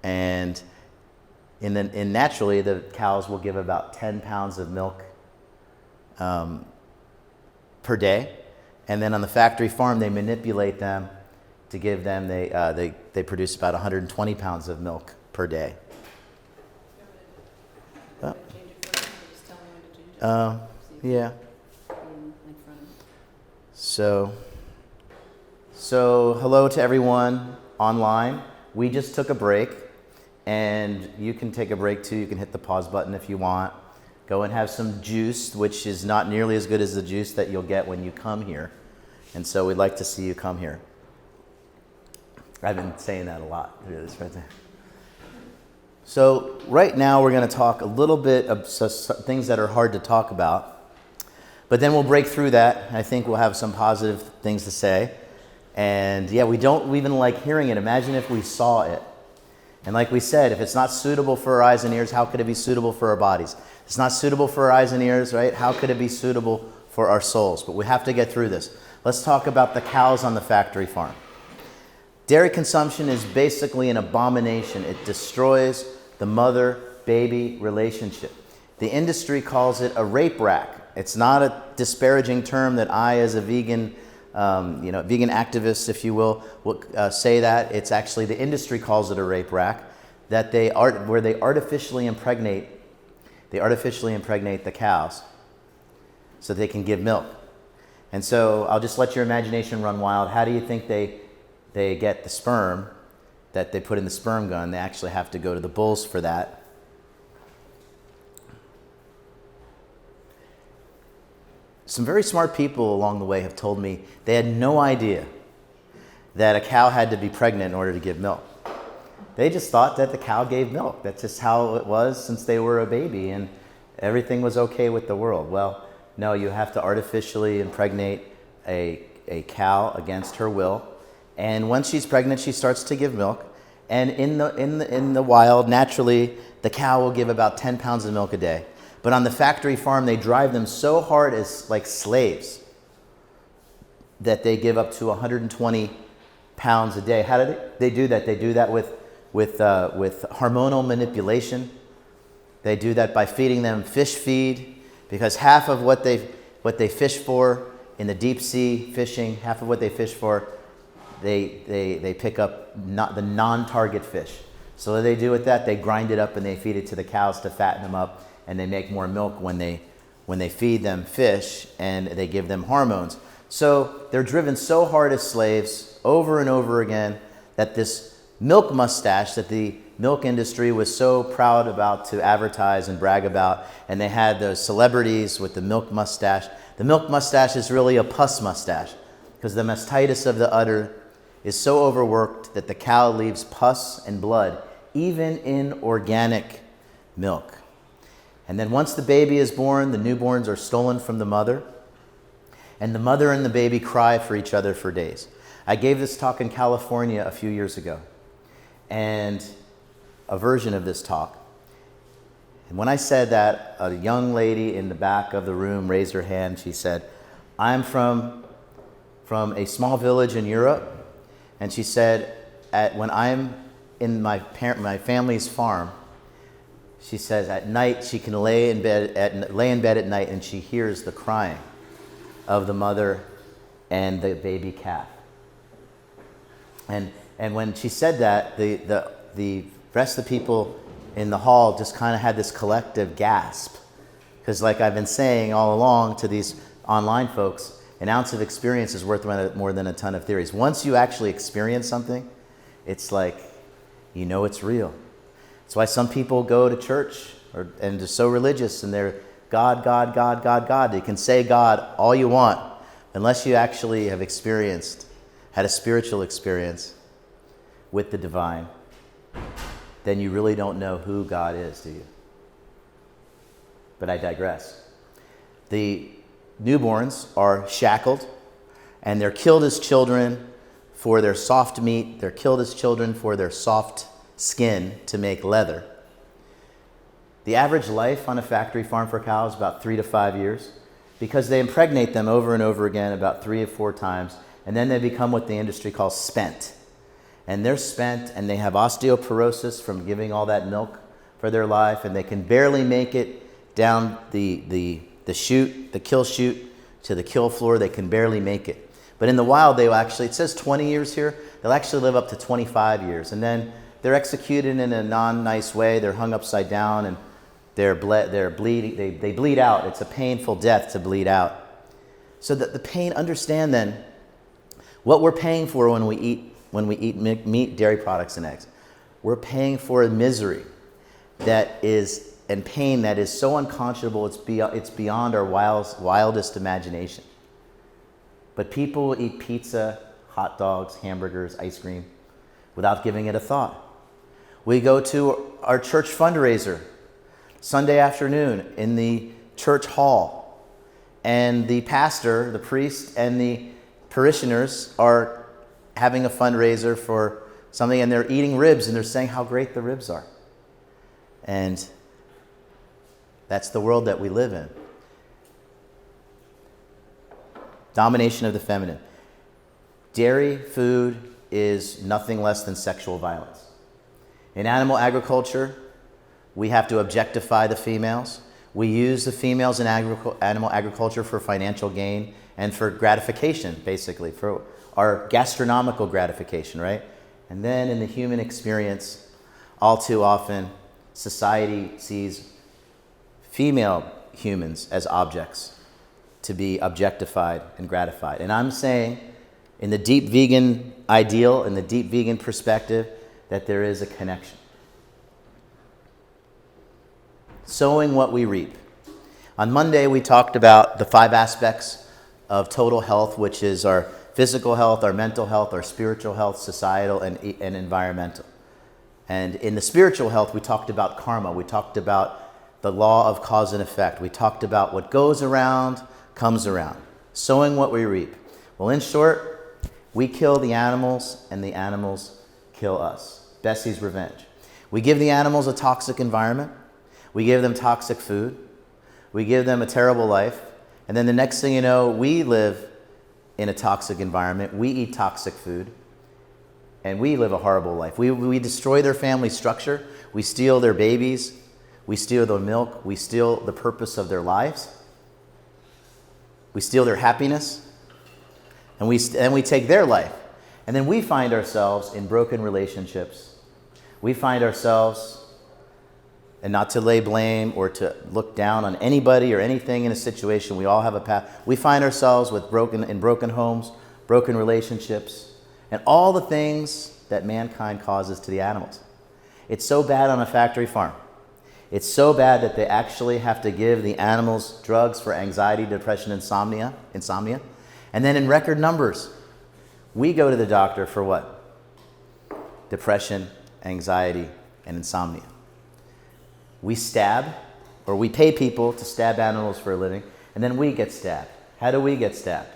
and naturally the cows will give about 10 pounds of milk per day, and then on the factory farm they manipulate them to give them, they produce about 120 pounds of milk per day. Yeah. So hello to everyone online. We just took a break, and you can take a break too. You can hit the pause button if you want. Go and have some juice, which is not nearly as good as the juice that you'll get when you come here. And so we'd like to see you come here. I've been saying that a lot. There it is right there. So right now we're going to talk a little bit of things that are hard to talk about, but then we'll break through that. I think we'll have some positive things to say. And yeah, we don't even like hearing it. Imagine if we saw it. And like we said, if it's not suitable for our eyes and ears, how could it be suitable for our bodies? If it's not suitable for our eyes and ears, right? How could it be suitable for our souls? But we have to get through this. Let's talk about the cows on the factory farm. Dairy consumption is basically an abomination. It destroys the mother-baby relationship. The industry calls it a rape rack. It's not a disparaging term that I, as a vegan, vegan activist, if you will say that. It's actually, the industry calls it a rape rack, where they artificially impregnate the cows so they can give milk. And so I'll just let your imagination run wild. How do you think they get the sperm that they put in the sperm gun? They actually have to go to the bulls for that. Some very smart people along the way have told me they had no idea that a cow had to be pregnant in order to give milk. They just thought that the cow gave milk. That's just how it was since they were a baby, and everything was okay with the world. Well, no, you have to artificially impregnate a cow against her will. And once she's pregnant, she starts to give milk. And in the wild, naturally, the cow will give about 10 pounds of milk a day. But on the factory farm, they drive them so hard as like slaves that they give up to 120 pounds a day. How do they do that? They do that with hormonal manipulation. They do that by feeding them fish feed, because half of what they fish for in the deep sea fishing, half of what they fish for, they pick up the non-target fish. So what they do with that, they grind it up and they feed it to the cows to fatten them up, and they make more milk when they feed them fish and they give them hormones. So they're driven so hard as slaves over and over again that this milk mustache that the milk industry was so proud about to advertise and brag about, and they had those celebrities with the milk mustache. The milk mustache is really a pus mustache, because the mastitis of the udder is so overworked that the cow leaves pus and blood, even in organic milk. And then once the baby is born, the newborns are stolen from the mother, and the mother and the baby cry for each other for days. I gave this talk in California a few years ago, and a version of this talk. And when I said that, a young lady in the back of the room raised her hand. She said, "I'm from a small village in Europe," and she said, when I'm in my family's farm, she says at night she can lay in bed at night and she hears the crying of the mother and the baby calf. And when she said that, the rest of the people in the hall just kind of had this collective gasp, because like I've been saying all along to these online folks, an ounce of experience is worth more than a ton of theories. Once you actually experience something, it's like you know it's real. That's why some people go to church and they're so religious and they're God, God, God, God, God. You can say God all you want, unless you actually have had a spiritual experience with the divine, then you really don't know who God is, do you? But I digress. The newborns are shackled, and they're killed as children for their soft meat. They're killed as children for their soft skin to make leather. The average life on a factory farm for cows is about 3 to 5 years, because they impregnate them over and over again about 3 or 4 times, and then they become what the industry calls spent. And they're spent, and they have osteoporosis from giving all that milk for their life, and they can barely make it down the chute, the kill chute, to the kill floor. They can barely make it. But in the wild, they will actually, it says 20 years here, they'll actually live up to 25 years. And then they're executed in a non-nice way. They're hung upside down, and they're bleeding. They bleed out. It's a painful death to bleed out. So that the pain, understand then, what we're paying for when we eat meat, dairy products, and eggs. We're paying for a misery that is, and pain that is so unconscionable, it's beyond our wildest imagination. But people will eat pizza, hot dogs, hamburgers, ice cream, without giving it a thought. We go to our church fundraiser Sunday afternoon in the church hall, and the pastor, the priest, and the parishioners are having a fundraiser for something, and they're eating ribs, and they're saying how great the ribs are. And that's the world that we live in. Domination of the feminine. Dairy food is nothing less than sexual violence. In animal agriculture, we have to objectify the females. We use the females in animal agriculture for financial gain and for gratification, basically, for our gastronomical gratification, right? And then in the human experience, all too often, society sees female humans as objects to be objectified and gratified. And I'm saying, in the deep vegan ideal, in the deep vegan perspective, that there is a connection. Sowing what we reap. On Monday, we talked about the 5 aspects of total health, which is our physical health, our mental health, our spiritual health, societal, and environmental. And in the spiritual health, we talked about karma. We talked about the law of cause and effect. We talked about what goes around comes around. Sowing what we reap. Well, in short, we kill the animals and the animals kill us. Bessie's revenge. We give the animals a toxic environment. We give them toxic food. We give them a terrible life. And then the next thing you know, we live in a toxic environment. We eat toxic food. And we live a horrible life. We destroy their family structure. We steal their babies. We steal their milk. We steal the purpose of their lives. We steal their happiness. And we take their life. And then we find ourselves in broken relationships. We find ourselves, and not to lay blame or to look down on anybody or anything in a situation, we all have a path. We find ourselves with broken homes, broken relationships, and all the things that mankind causes to the animals. It's so bad on a factory farm. It's so bad that they actually have to give the animals drugs for anxiety, depression, insomnia. And then in record numbers, we go to the doctor for what? Depression, anxiety, and insomnia. We stab, or we pay people to stab animals for a living, and then we get stabbed. How do we get stabbed?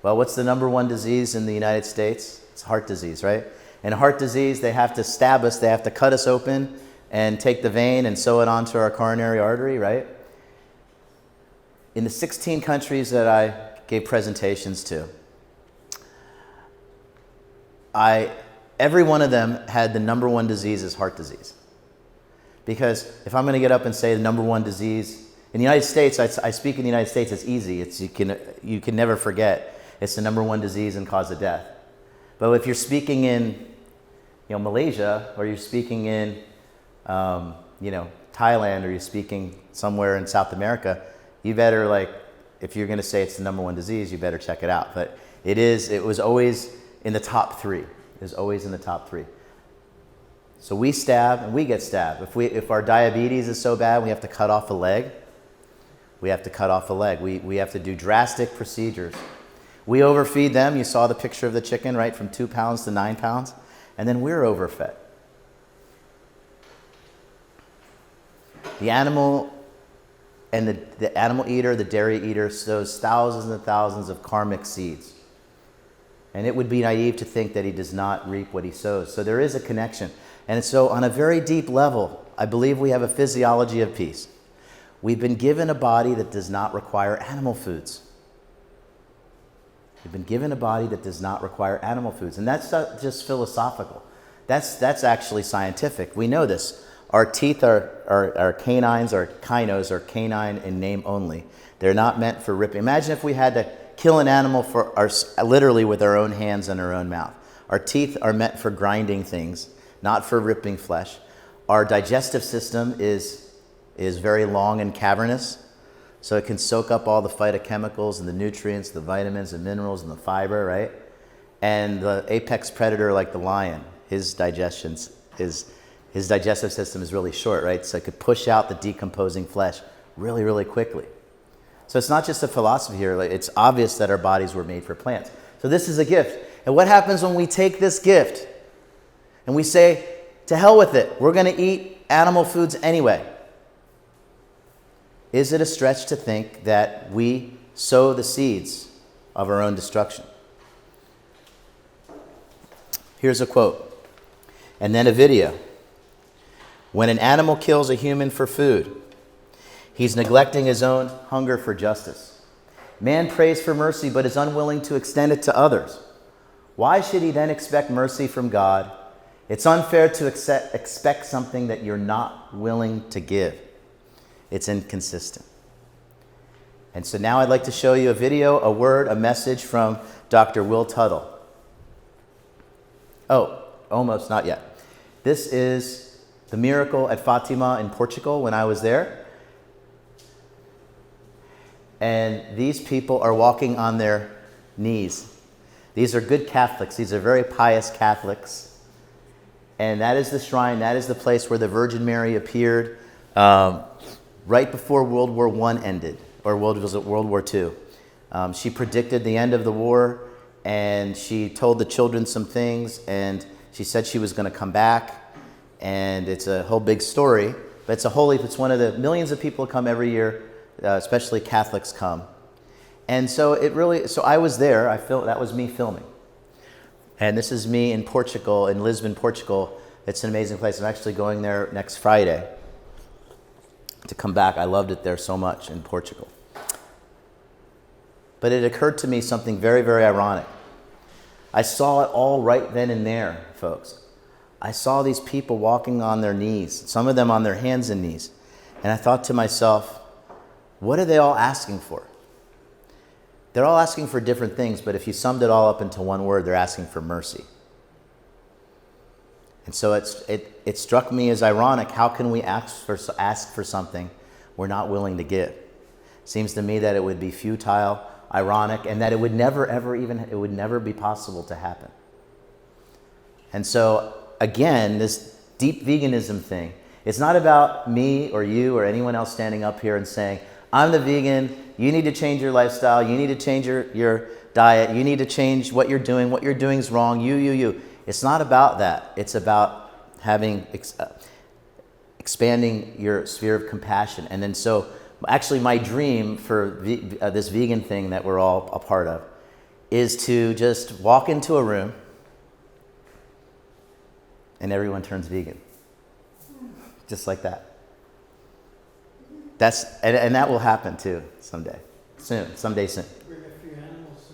Well, what's the number 1 disease in the United States? It's heart disease, right? In heart disease, they have to stab us, they have to cut us open and take the vein and sew it onto our coronary artery, right? In the 16 countries that I gave presentations to, every one of them had the number 1 disease as heart disease. Because if I'm going to get up and say the number 1 disease in the United States, I speak in the United States, it's easy. You can never forget. It's the number 1 disease and cause of death. But if you're speaking in Malaysia, or you're speaking in Thailand, or you're speaking somewhere in South America, you better, if you're going to say it's the number 1 disease, you better check it out. But it was always in the top 3. It was always in the top 3. So we stab and we get stabbed. If our diabetes is so bad, we have to cut off a leg. We have to cut off a leg. We have to do drastic procedures. We overfeed them. You saw the picture of the chicken, right? From 2 pounds to 9 pounds. And then we're overfed. The animal and the animal eater, the dairy eater, sows thousands and thousands of karmic seeds. And it would be naive to think that he does not reap what he sows. So there is a connection. And so on a very deep level, I believe we have a physiology of peace. We've been given a body that does not require animal foods. We've been given a body that does not require animal foods. And that's not just philosophical. That's actually scientific. We know this. Our teeth are canines, or kinos are canine in name only. They're not meant for ripping. Imagine if we had to kill an animal literally with our own hands and our own mouth. Our teeth are meant for grinding things, not for ripping flesh. Our digestive system is very long and cavernous, so it can soak up all the phytochemicals and the nutrients, the vitamins and minerals and the fiber, right? And the apex predator, like the lion, his digestive system is really short, right? So it could push out the decomposing flesh really, really quickly. So it's not just a philosophy here. It's obvious that our bodies were made for plants. So this is a gift. And what happens when we take this gift and we say, to hell with it, we're going to eat animal foods anyway? Is it a stretch to think that we sow the seeds of our own destruction? Here's a quote, and then a video. When an animal kills a human for food, he's neglecting his own hunger for justice. Man prays for mercy but is unwilling to extend it to others. Why should he then expect mercy from God? It's unfair to expect something that you're not willing to give. It's inconsistent. And so now I'd like to show you a video, a word, a message from Dr. Will Tuttle. Oh, almost not yet. This is the miracle at Fatima in Portugal when I was there. And these people are walking on their knees. These are good Catholics. These are very pious Catholics. And that is the shrine, that is the place where the Virgin Mary appeared right before World War I ended, or World War II. She predicted the end of the war, and she told the children some things, and she said she was going to come back. And it's a whole big story, but it's one of the millions of people who come every year, especially Catholics come. And so I was there. That was me filming. And this is me in Portugal, in Lisbon, Portugal. It's an amazing place. I'm actually going there next Friday to come back. I loved it there so much in Portugal. But it occurred to me something very, very ironic. I saw it all right then and there, folks. I saw these people walking on their knees, some of them on their hands and knees. And I thought to myself, what are they all asking for? They're all asking for different things, but if you summed it all up into one word, they're asking for mercy. And so it struck me as ironic. How can we ask for something we're not willing to give? Seems to me that it would be futile, ironic, and that it would never be possible to happen. And so again, this deep veganism thing, it's not about me or you or anyone else standing up here and saying, I'm the vegan, you need to change your lifestyle, you need to change your diet, you need to change what you're doing is wrong, you. It's not about that. It's about expanding your sphere of compassion. And then so actually my dream for this vegan thing that we're all a part of is to just walk into a room and everyone turns vegan. Just like that. And that will happen too someday soon.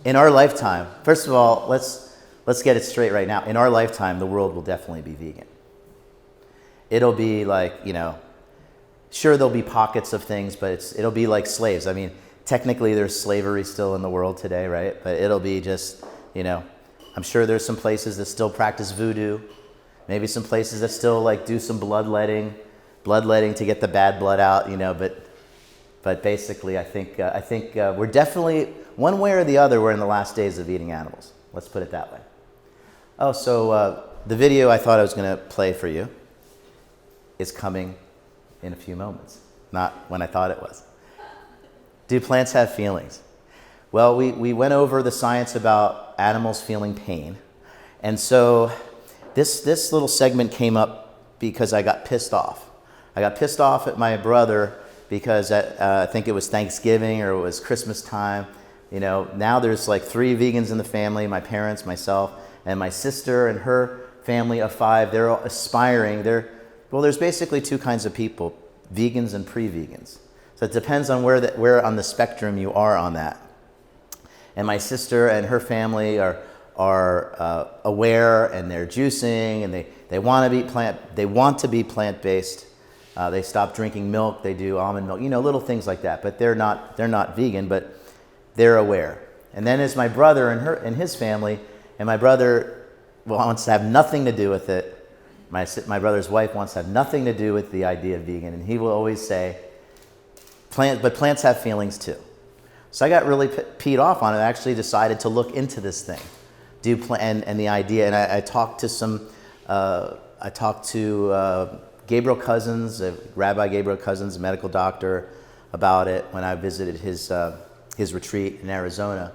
In our lifetime, first of all, let's get it straight right now. In our lifetime, the world will definitely be vegan. It'll be like, sure there'll be pockets of things, but it'll be like slaves. I mean, technically there's slavery still in the world today, right? But it'll be just, I'm sure there's some places that still practice voodoo. Maybe some places that still do some bloodletting to get the bad blood out, but basically I think we're definitely, one way or the other, we're in the last days of eating animals. Let's put it that way. Oh, so the video I thought I was going to play for you is coming in a few moments, not when I thought it was. Do plants have feelings? Well, we went over the science about animals feeling pain, and so this little segment came up because I got pissed off. I got pissed off at my brother because I think it was Thanksgiving or it was Christmas time. You know, now there's like 3 vegans in the family, my parents, myself, and my sister and her family of 5. They're all aspiring. There's basically 2 kinds of people, vegans and pre-vegans. So it depends on where on the spectrum you are on that. And my sister and her family are aware, and they're juicing, and they want to be plant-based. They stop drinking milk. They do almond milk, little things like that. But they're not vegan, but they're aware. And then there's my brother and his family, and my brother wants to have nothing to do with it. My brother's wife wants to have nothing to do with the idea of vegan, and he will always say, but plants have feelings too. So I got really peed off on it. I actually decided to look into this thing, and the idea. And I talked to Gabriel Cousins, Rabbi Gabriel Cousins, a medical doctor, about it when I visited his retreat in Arizona.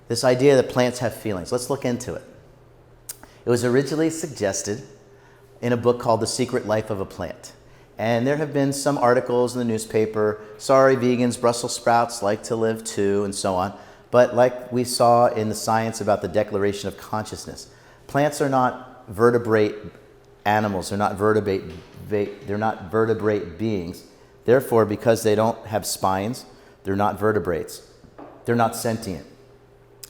This idea that plants have feelings. Let's look into it. It was originally suggested in a book called The Secret Life of a Plant. And there have been some articles in the newspaper, sorry vegans, Brussels sprouts like to live too, and so on. But like we saw in the science about the Declaration of Consciousness, plants are not vertebrate animals, they're not vertebrate beings. Therefore, because they don't have spines, they're not vertebrates. They're not sentient.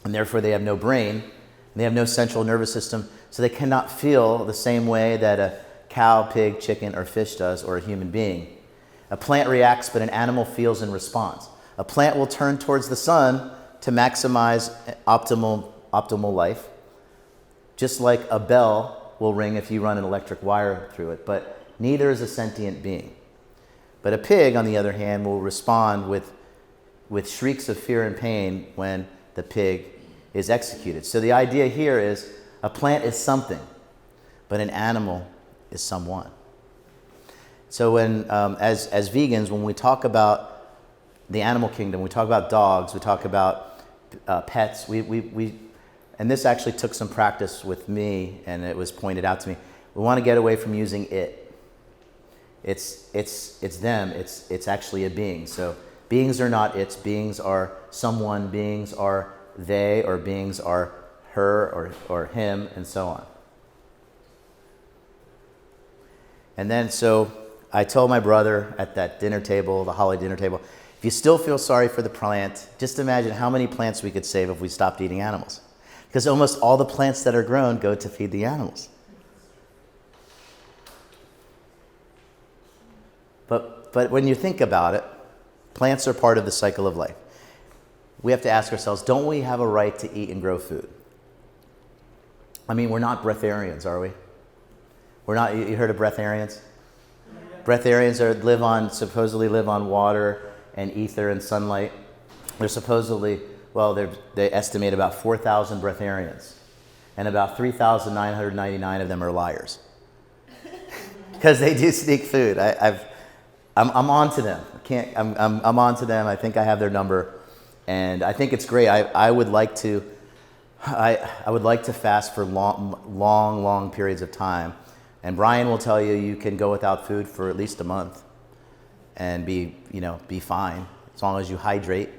And therefore they have no brain, and they have no central nervous system, so they cannot feel the same way that a cow, pig, chicken, or fish does, or a human being. A plant reacts, but an animal feels and responds. A plant will turn towards the sun to maximize optimal life, just like a bell will ring if you run an electric wire through it, but neither is a sentient being. But a pig, on the other hand, will respond with shrieks of fear and pain when the pig is executed. So the idea here is a plant is something, but an animal is someone. So when, as vegans, when we talk about the animal kingdom, we talk about dogs, we talk about pets, and this actually took some practice with me, and it was pointed out to me. We want to get away from using it. It's them. It's actually a being. So beings are not its. Beings are someone. Beings are they, or beings are her or him, and so on. And then so I told my brother at that dinner table, the holiday dinner table, if you still feel sorry for the plant, just imagine how many plants we could save if we stopped eating animals. Because almost all the plants that are grown go to feed the animals. But when you think about it, plants are part of the cycle of life. We have to ask ourselves, don't we have a right to eat and grow food? I mean, we're not breatharians, are we? We're not. You heard of breatharians? Breatharians supposedly live on water and ether and sunlight. They're supposedly, they estimate about 4,000 breatharians, and about 3,999 of them are liars, because they do sneak food. I'm on to them. I'm on to them. I think I have their number, and I think it's great. I would like to fast for long periods of time. And Brian will tell you can go without food for at least a month and be fine as long as you hydrate.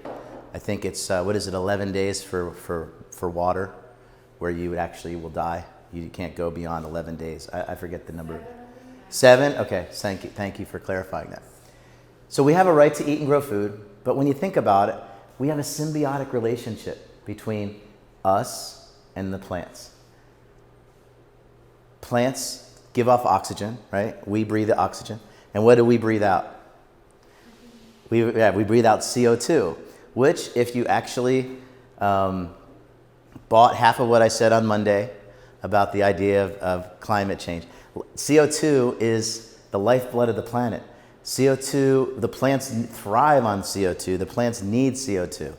I think it's 11 days for water, where you actually will die. You can't go beyond 11 days. I forget the number. 7? Okay, thank you for clarifying that. So we have a right to eat and grow food, but when you think about it, we have a symbiotic relationship between us and the plants. Plants give off oxygen, right? We breathe the oxygen. And what do we breathe out? We breathe out CO2, which if you actually bought half of what I said on Monday about the idea of climate change, CO2 is the lifeblood of the planet. CO2, the plants thrive on CO2. The plants need CO2.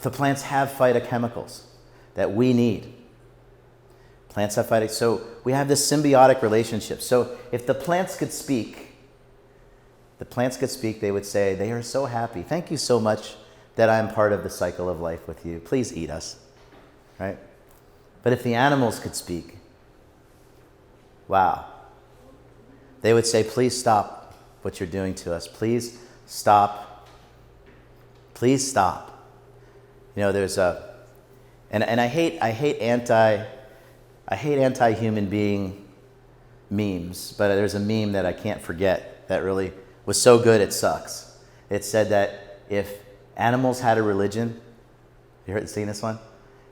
The plants have phytochemicals that we need. Plants have phytochemicals. So we have this symbiotic relationship. So if the plants could speak, they would say, they are so happy. Thank you so much that I'm part of the cycle of life with you. Please eat us, right? But if the animals could speak, Wow. They would say, please stop what you're doing to us. Please stop. Please stop. You know, there's a, and I hate anti-human being memes, but there's a meme that I can't forget that really was so good it sucks. It said that if animals had a religion, you seen this one?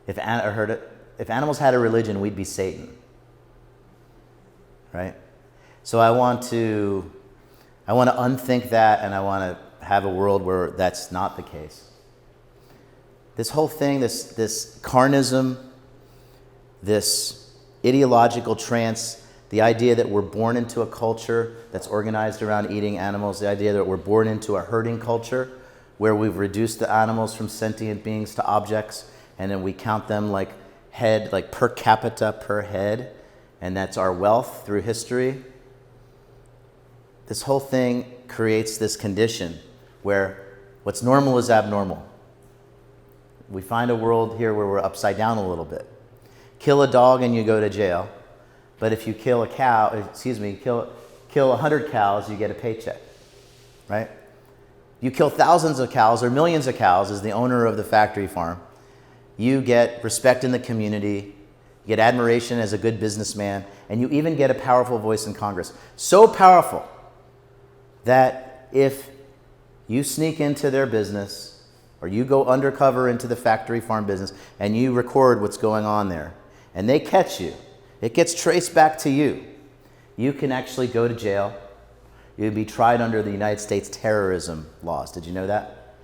If animals had a religion, we'd be Satan. Right? So I want to unthink that, and I want to have a world where that's not the case. This whole thing, this carnism, this ideological trance, the idea that we're born into a culture that's organized around eating animals, the idea that we're born into a herding culture where we've reduced the animals from sentient beings to objects, and then we count them like per capita per head, and that's our wealth through history. This whole thing creates this condition where what's normal is abnormal. We find a world here where we're upside down a little bit. Kill a dog and you go to jail, but if you kill 100 cows, you get a paycheck, right? You kill thousands of cows or millions of cows as the owner of the factory farm. You get respect in the community, you get admiration as a good businessman, and you even get a powerful voice in Congress. So powerful that if you sneak into their business or you go undercover into the factory farm business and you record what's going on there and they catch you, it gets traced back to you. You can actually go to jail. You'd be tried under the United States terrorism laws. Did you know that?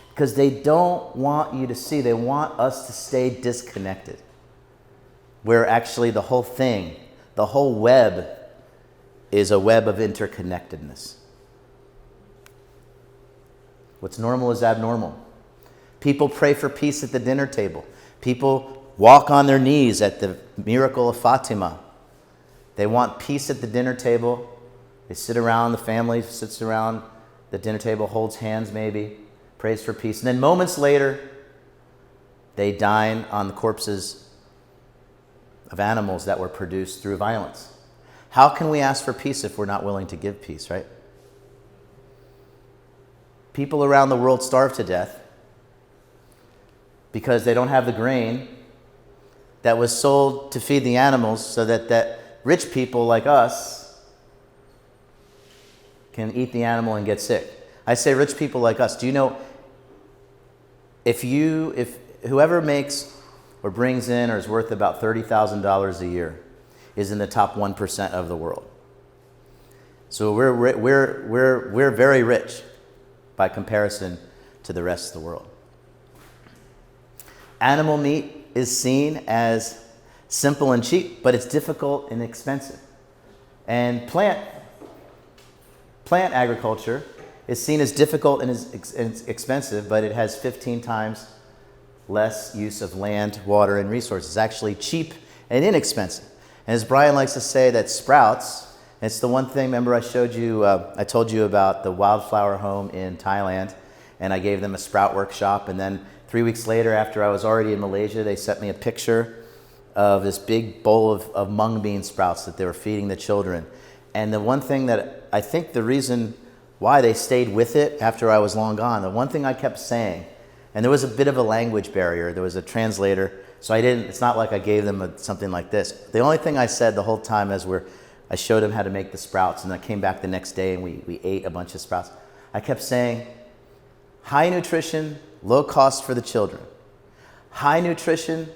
Because they don't want you to see. They want us to stay disconnected. Where actually the whole thing, the whole web, is a web of interconnectedness. What's normal is abnormal. People pray for peace at the dinner table. People walk on their knees at the miracle of Fatima. They want peace at the dinner table. They sit around, the family sits around the dinner table, holds hands maybe, prays for peace. And then moments later, they dine on the corpses of animals that were produced through violence. How can we ask for peace if we're not willing to give peace, right? People around the world starve to death because they don't have the grain that was sold to feed the animals so that rich people like us can eat the animal and get sick. I say rich people like us. Do you know if whoever makes or brings in or is worth about $30,000 a year is in the top 1% of the world. So we're very rich by comparison to the rest of the world. Animal meat is seen as simple and cheap, but it's difficult and expensive. And plant agriculture is seen as difficult and is expensive, but it has 15 times less use of land, water, and resources. It's actually cheap and inexpensive. And as Brian likes to say, that sprouts, it's the one thing, remember I showed you, I told you about the wildflower home in Thailand, and I gave them a sprout workshop, and then 3 weeks later, after I was already in Malaysia, they sent me a picture of this big bowl of mung bean sprouts that they were feeding the children. And the one thing that I think the reason why they stayed with it after I was long gone, the one thing I kept saying, and there was a bit of a language barrier, there was a translator, so it's not like I gave them something like this. The only thing I said the whole time I showed them how to make the sprouts, and I came back the next day and we ate a bunch of sprouts. I kept saying, high nutrition, low cost for the children. High nutrition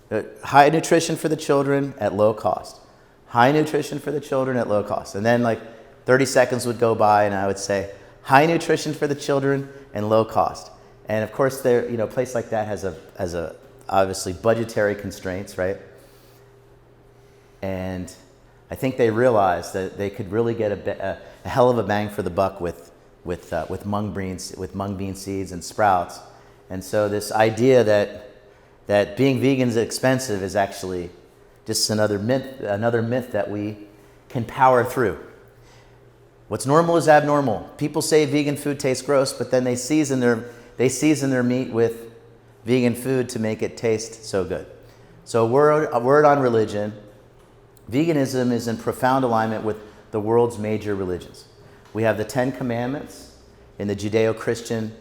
for the children at low cost. High nutrition for the children at low cost. And then like 30 seconds would go by and I would say, high nutrition for the children and low cost. And of course, a place like that has a obviously budgetary constraints, right? And I think they realized that they could really get a hell of a bang for the buck with mung bean seeds and sprouts. And so this idea that being vegan is expensive is actually just another myth that we can power through. What's normal is abnormal. People say vegan food tastes gross, but then they season their meat with vegan food to make it taste so good. So a word on religion. Veganism is in profound alignment with the world's major religions. We have the Ten Commandments in the Judeo-Christian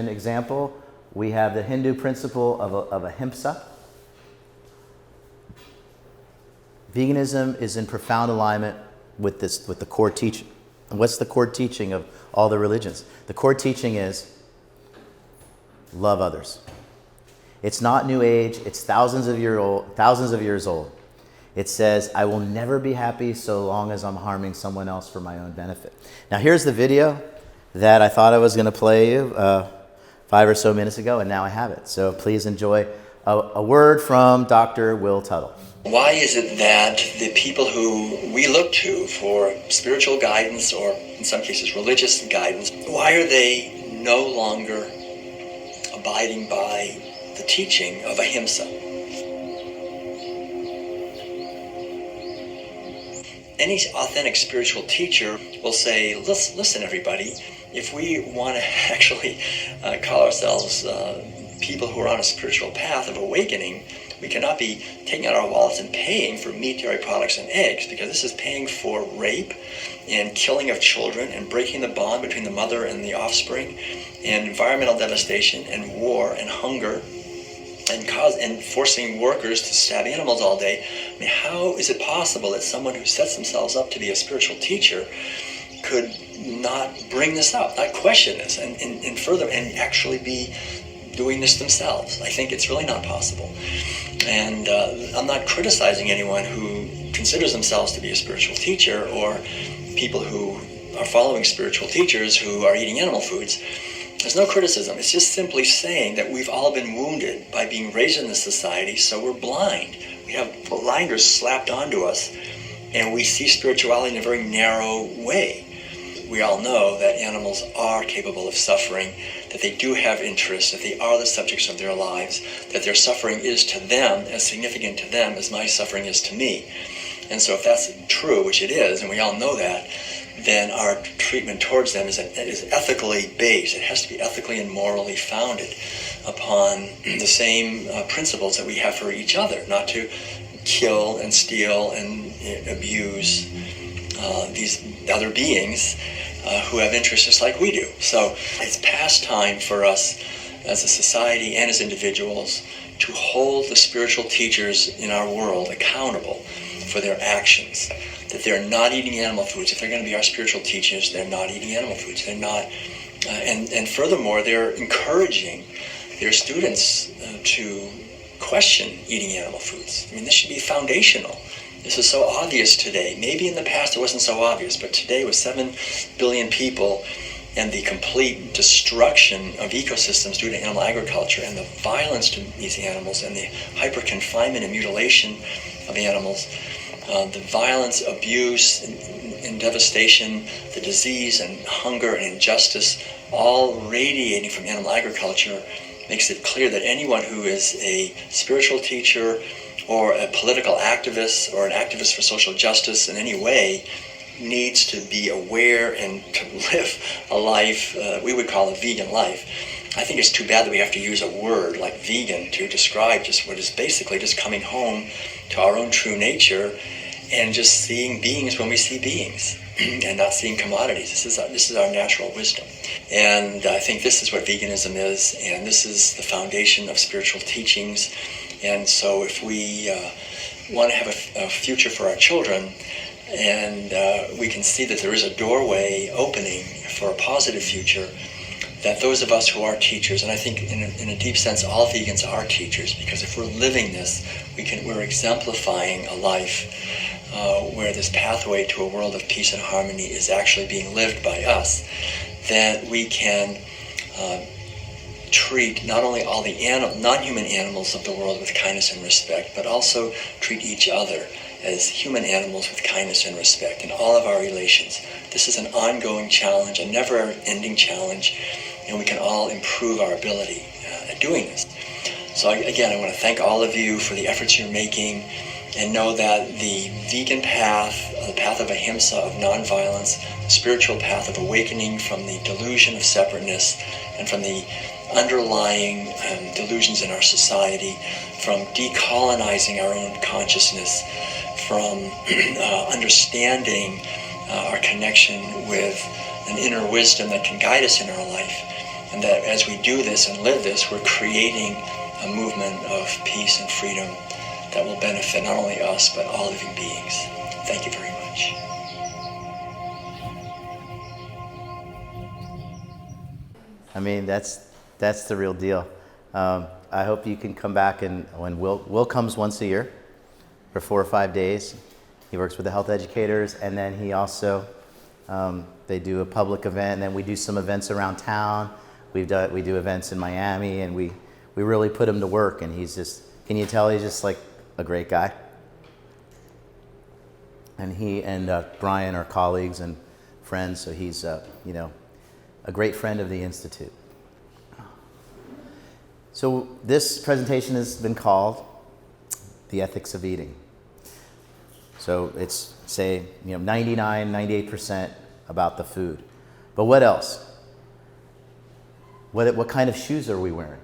example. We have the Hindu principle of ahimsa. Veganism is in profound alignment with the core teaching. And what's the core teaching of all the religions? The core teaching is love others. It's not New Age. It's thousands of years old. It says, I will never be happy so long as I'm harming someone else for my own benefit. Now here's the video that I thought I was going to play you 5 or so minutes ago, and now I have it. So please enjoy a word from Dr. Will Tuttle. Why is it that the people who we look to for spiritual guidance, or in some cases religious guidance, why are they no longer abiding by the teaching of ahimsa? Any authentic spiritual teacher will say, listen everybody, if we want to actually call ourselves people who are on a spiritual path of awakening, we cannot be taking out our wallets and paying for meat, dairy products, and eggs, because this is paying for rape and killing of children and breaking the bond between the mother and the offspring, and environmental devastation and war and hunger, and forcing workers to stab animals all day. I mean, how is it possible that someone who sets themselves up to be a spiritual teacher could not bring this up, not question this, and further, and actually be doing this themselves? I think it's really not possible. And I'm not criticizing anyone who considers themselves to be a spiritual teacher, or people who are following spiritual teachers who are eating animal foods. There's no criticism. It's just simply saying that we've all been wounded by being raised in this society, so we're blind. We have blinders slapped onto us, and we see spirituality in a very narrow way. We all know that animals are capable of suffering, that they do have interests, that they are the subjects of their lives, that their suffering is to them as significant to them as my suffering is to me. And so if that's true, which it is, and we all know that, then our treatment towards them is ethically based. It has to be ethically and morally founded upon the same principles that we have for each other, not to kill and steal and abuse these other beings who have interests just like we do. So it's past time for us as a society and as individuals to hold the spiritual teachers in our world accountable for their actions, that they're not eating animal foods. If they're going to be our spiritual teachers, they're not eating animal foods. They're not, and furthermore, they're encouraging their students to question eating animal foods. I mean, this should be foundational. This is so obvious today. Maybe in the past it wasn't so obvious, but today with 7 billion people and the complete destruction of ecosystems due to animal agriculture and the violence to these animals and the hyper-confinement and mutilation of animals, the violence, abuse, and devastation, the disease and hunger and injustice, all radiating from animal agriculture, makes it clear that anyone who is a spiritual teacher or a political activist or an activist for social justice in any way needs to be aware and to live a life we would call a vegan life. I think it's too bad that we have to use a word like vegan to describe just what is basically just coming home to our own true nature and just seeing beings when we see beings and not seeing commodities. This is our natural wisdom. And I think this is what veganism is, and this is the foundation of spiritual teachings. And so if we want to have a future for our children, and we can see that there is a doorway opening for a positive future, that those of us who are teachers, and I think in a deep sense all vegans are teachers, because if we're living this, we're exemplifying a life where this pathway to a world of peace and harmony is actually being lived by us, that we can treat not only all the non-human animals of the world with kindness and respect, but also treat each other as human animals with kindness and respect in all of our relations. This is an ongoing challenge, a never-ending challenge, and we can all improve our ability at doing this. So again, I want to thank all of you for the efforts you're making, and know that the vegan path, the path of ahimsa, of nonviolence, the spiritual path of awakening from the delusion of separateness and from the underlying delusions in our society, from decolonizing our own consciousness, from understanding our connection with an inner wisdom that can guide us in our life. And that as we do this and live this, we're creating a movement of peace and freedom that will benefit not only us, but all living beings. Thank you very much. I mean, that's the real deal. I hope you can come back, and when Will comes once a year for 4 or 5 days. He works with the health educators, and then he also, they do a public event, and then we do some events around town. We do events in Miami, and we really put him to work, and he's just, can you tell he's just like a great guy? And he and Brian are colleagues and friends, so he's, a great friend of the Institute. So this presentation has been called The Ethics of Eating. So it's, say, 99, 98% about the food. But what else? What kind of shoes are we wearing?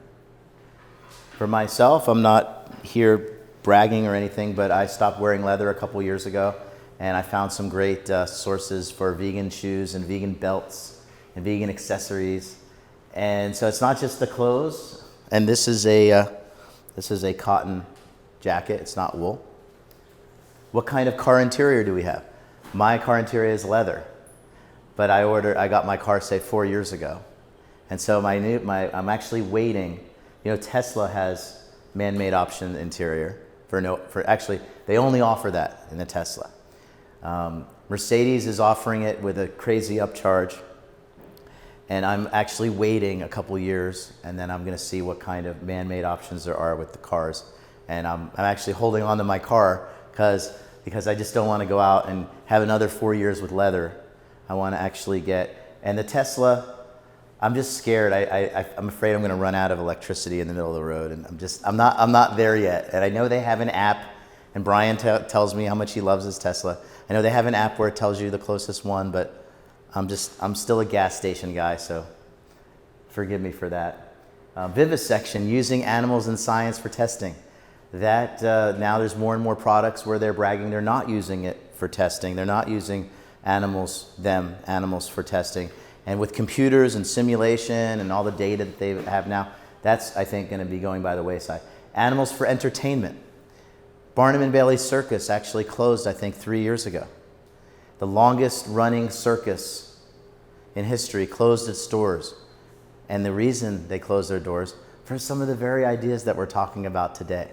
For myself, I'm not here bragging or anything, but I stopped wearing leather a couple years ago, and I found some great sources for vegan shoes and vegan belts and vegan accessories. And so it's not just the clothes. And this is a cotton jacket. It's not wool. What kind of car interior do we have? My car interior is leather, but I got my car, say, 4 years ago. And so I'm actually waiting. Tesla has man-made option interior actually, they only offer that in the Tesla. Mercedes is offering it with a crazy upcharge. And I'm actually waiting a couple years, and then I'm going to see what kind of man-made options there are with the cars. And I'm actually holding on to my car because I just don't want to go out and have another 4 years with leather. I want to actually and the Tesla, I'm just scared. I'm afraid I'm going to run out of electricity in the middle of the road, and I'm not there yet. And I know they have an app, and Brian tells me how much he loves his Tesla. I know they have an app where it tells you the closest one, but I'm still a gas station guy, so forgive me for that. Vivisection, using animals in science for testing. That now there's more and more products where they're bragging they're not using it for testing. They're not using animals for testing. And with computers and simulation and all the data that they have now, that's, I think, going to be going by the wayside. Animals for entertainment. Barnum and Bailey Circus actually closed, I think, 3 years ago. The longest running circus in history closed its doors. And the reason they closed their doors, for some of the very ideas that we're talking about today.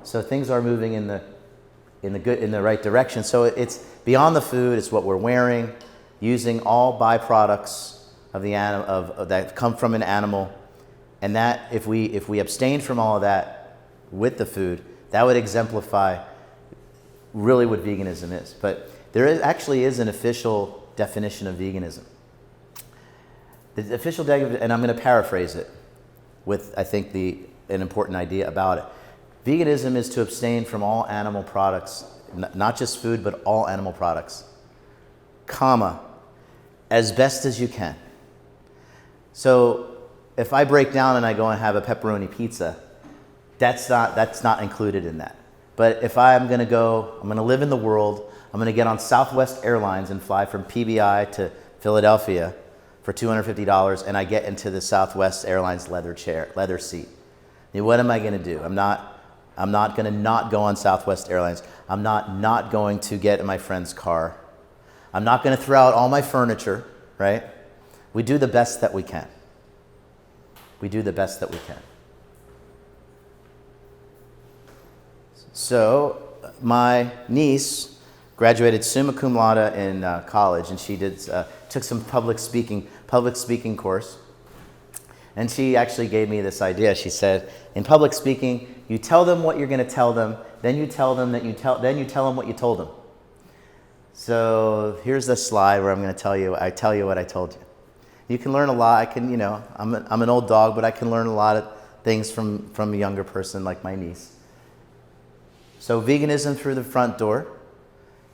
So things are moving in the right direction. So it's beyond the food, it's what we're wearing, using all byproducts of the that come from an animal. And that if we abstain from all of that with the food, that would exemplify really what veganism is. But there actually is an official definition of veganism. The official definition, and I'm going to paraphrase it with, I think, an important idea about it. Veganism is to abstain from all animal products, not just food, but all animal products, as best as you can. So if I break down and I go and have a pepperoni pizza, that's not included in that. But if I'm going to live in the world, I'm going to get on Southwest Airlines and fly from PBI to Philadelphia for $250, and I get into the Southwest Airlines leather seat. Now, what am I going to do? I'm not going to not go on Southwest Airlines. I'm not going to get in my friend's car. I'm not going to throw out all my furniture, right? We do the best that we can. We do the best that we can. So my niece graduated summa cum laude in college, and she took some public speaking course. And she actually gave me this idea. She said, in public speaking, you tell them what you're going to tell them, then you tell them what you told them. So here's the slide where I'm going to tell you what I told you. You can learn a lot. I'm an old dog, but I can learn a lot of things from a younger person like my niece. So veganism through the front door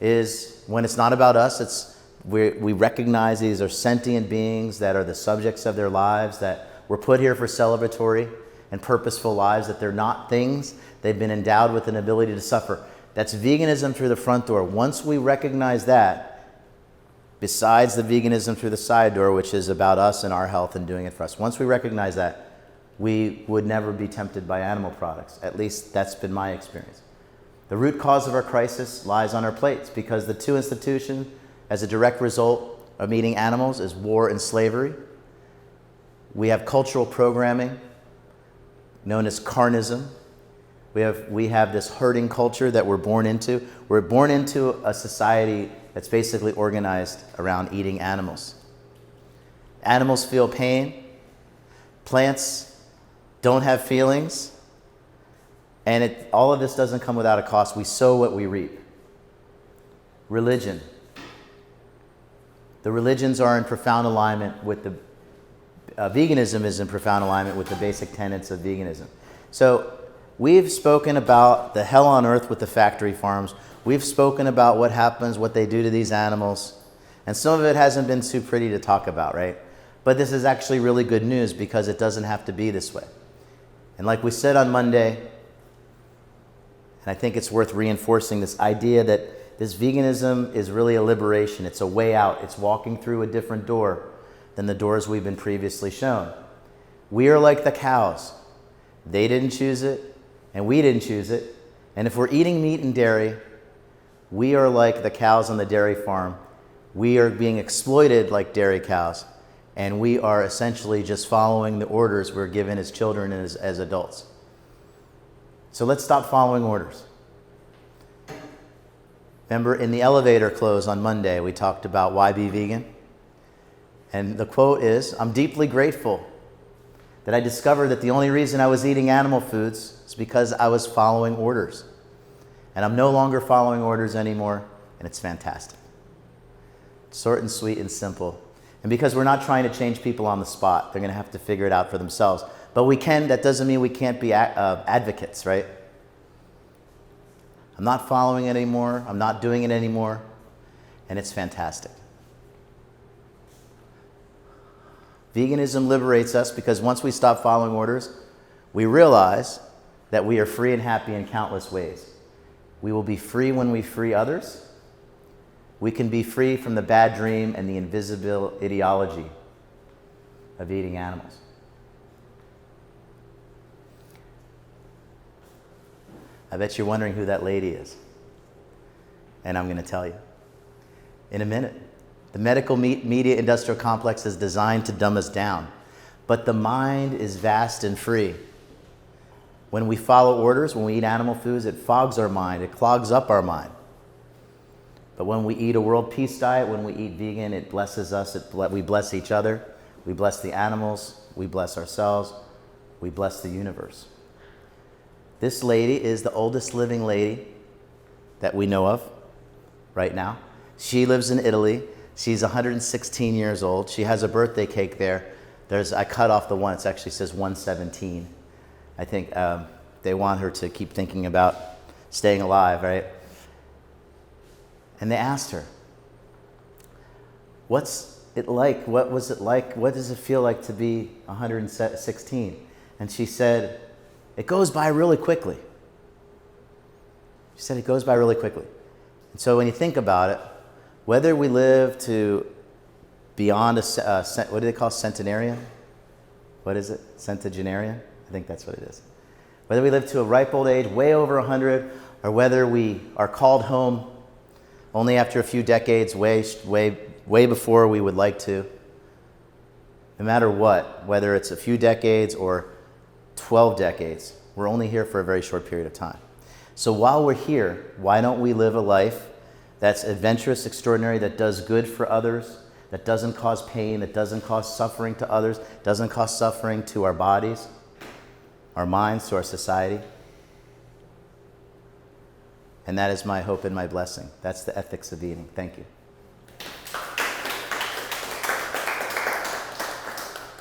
is when it's not about us. We recognize these are sentient beings that are the subjects of their lives, that we're put here for celebratory and purposeful lives, that they're not things. They've been endowed with an ability to suffer. That's veganism through the front door. Once we recognize that, besides the veganism through the side door, which is about us and our health and doing it for us, once we recognize that, we would never be tempted by animal products. At least that's been my experience. The root cause of our crisis lies on our plates, because the two institutions, as a direct result of eating animals, is war and slavery. We have cultural programming known as carnism. We have this herding culture that we're born into. We're born into a society that's basically organized around eating animals. Animals feel pain. Plants don't have feelings. And all of this doesn't come without a cost. We sow what we reap. Religion. The religions are in profound alignment with the veganism is in profound alignment with the basic tenets of veganism. So we've spoken about the hell on earth with the factory farms. We've spoken about what happens, what they do to these animals. And some of it hasn't been too pretty to talk about, right? But this is actually really good news, because it doesn't have to be this way. And like we said on Monday, and I think it's worth reinforcing this idea that this veganism is really a liberation. It's a way out. It's walking through a different door than the doors we've been previously shown. We are like the cows. They didn't choose it, and we didn't choose it. And if we're eating meat and dairy, we are like the cows on the dairy farm. We are being exploited like dairy cows, and we are essentially just following the orders we're given as children and as adults. So let's stop following orders. Remember, in the elevator close on Monday, we talked about why be vegan? And the quote is, "I'm deeply grateful that I discovered that the only reason I was eating animal foods is because I was following orders. And I'm no longer following orders anymore, and it's fantastic." Short and sweet and simple. And because we're not trying to change people on the spot, they're going to have to figure it out for themselves. But we can, that doesn't mean we can't be advocates, right? I'm not following it anymore. I'm not doing it anymore. And it's fantastic. Veganism liberates us, because once we stop following orders, we realize that we are free and happy in countless ways. We will be free when we free others. We can be free from the bad dream and the invisible ideology of eating animals. I bet you're wondering who that lady is. And I'm going to tell you in a minute. The medical media industrial complex is designed to dumb us down. But the mind is vast and free. When we follow orders, when we eat animal foods, it fogs our mind. It clogs up our mind. But when we eat a world peace diet, when we eat vegan, it blesses us. We bless each other. We bless the animals. We bless ourselves. We bless the universe. This lady is the oldest living lady that we know of right now. She lives in Italy. She's 116 years old. She has a birthday cake there. I cut off the one. It actually says 117. I think they want her to keep thinking about staying alive, right? And they asked her, what's it like? What was it like? What does it feel like to be 116? And she said, it goes by really quickly. She said it goes by really quickly. And so when you think about it, whether we live to beyond what do they call centenarian? What is it? Centenarian? I think that's what it is. Whether we live to a ripe old age, way over 100, or whether we are called home only after a few decades, way before we would like to. No matter what, whether it's a few decades or 12 decades, we're only here for a very short period of time. So while we're here, why don't we live a life that's adventurous, extraordinary, that does good for others, that doesn't cause pain, that doesn't cause suffering to others, doesn't cause suffering to our bodies, our minds, to our society? And that is my hope and my blessing. That's the ethics of eating. Thank you.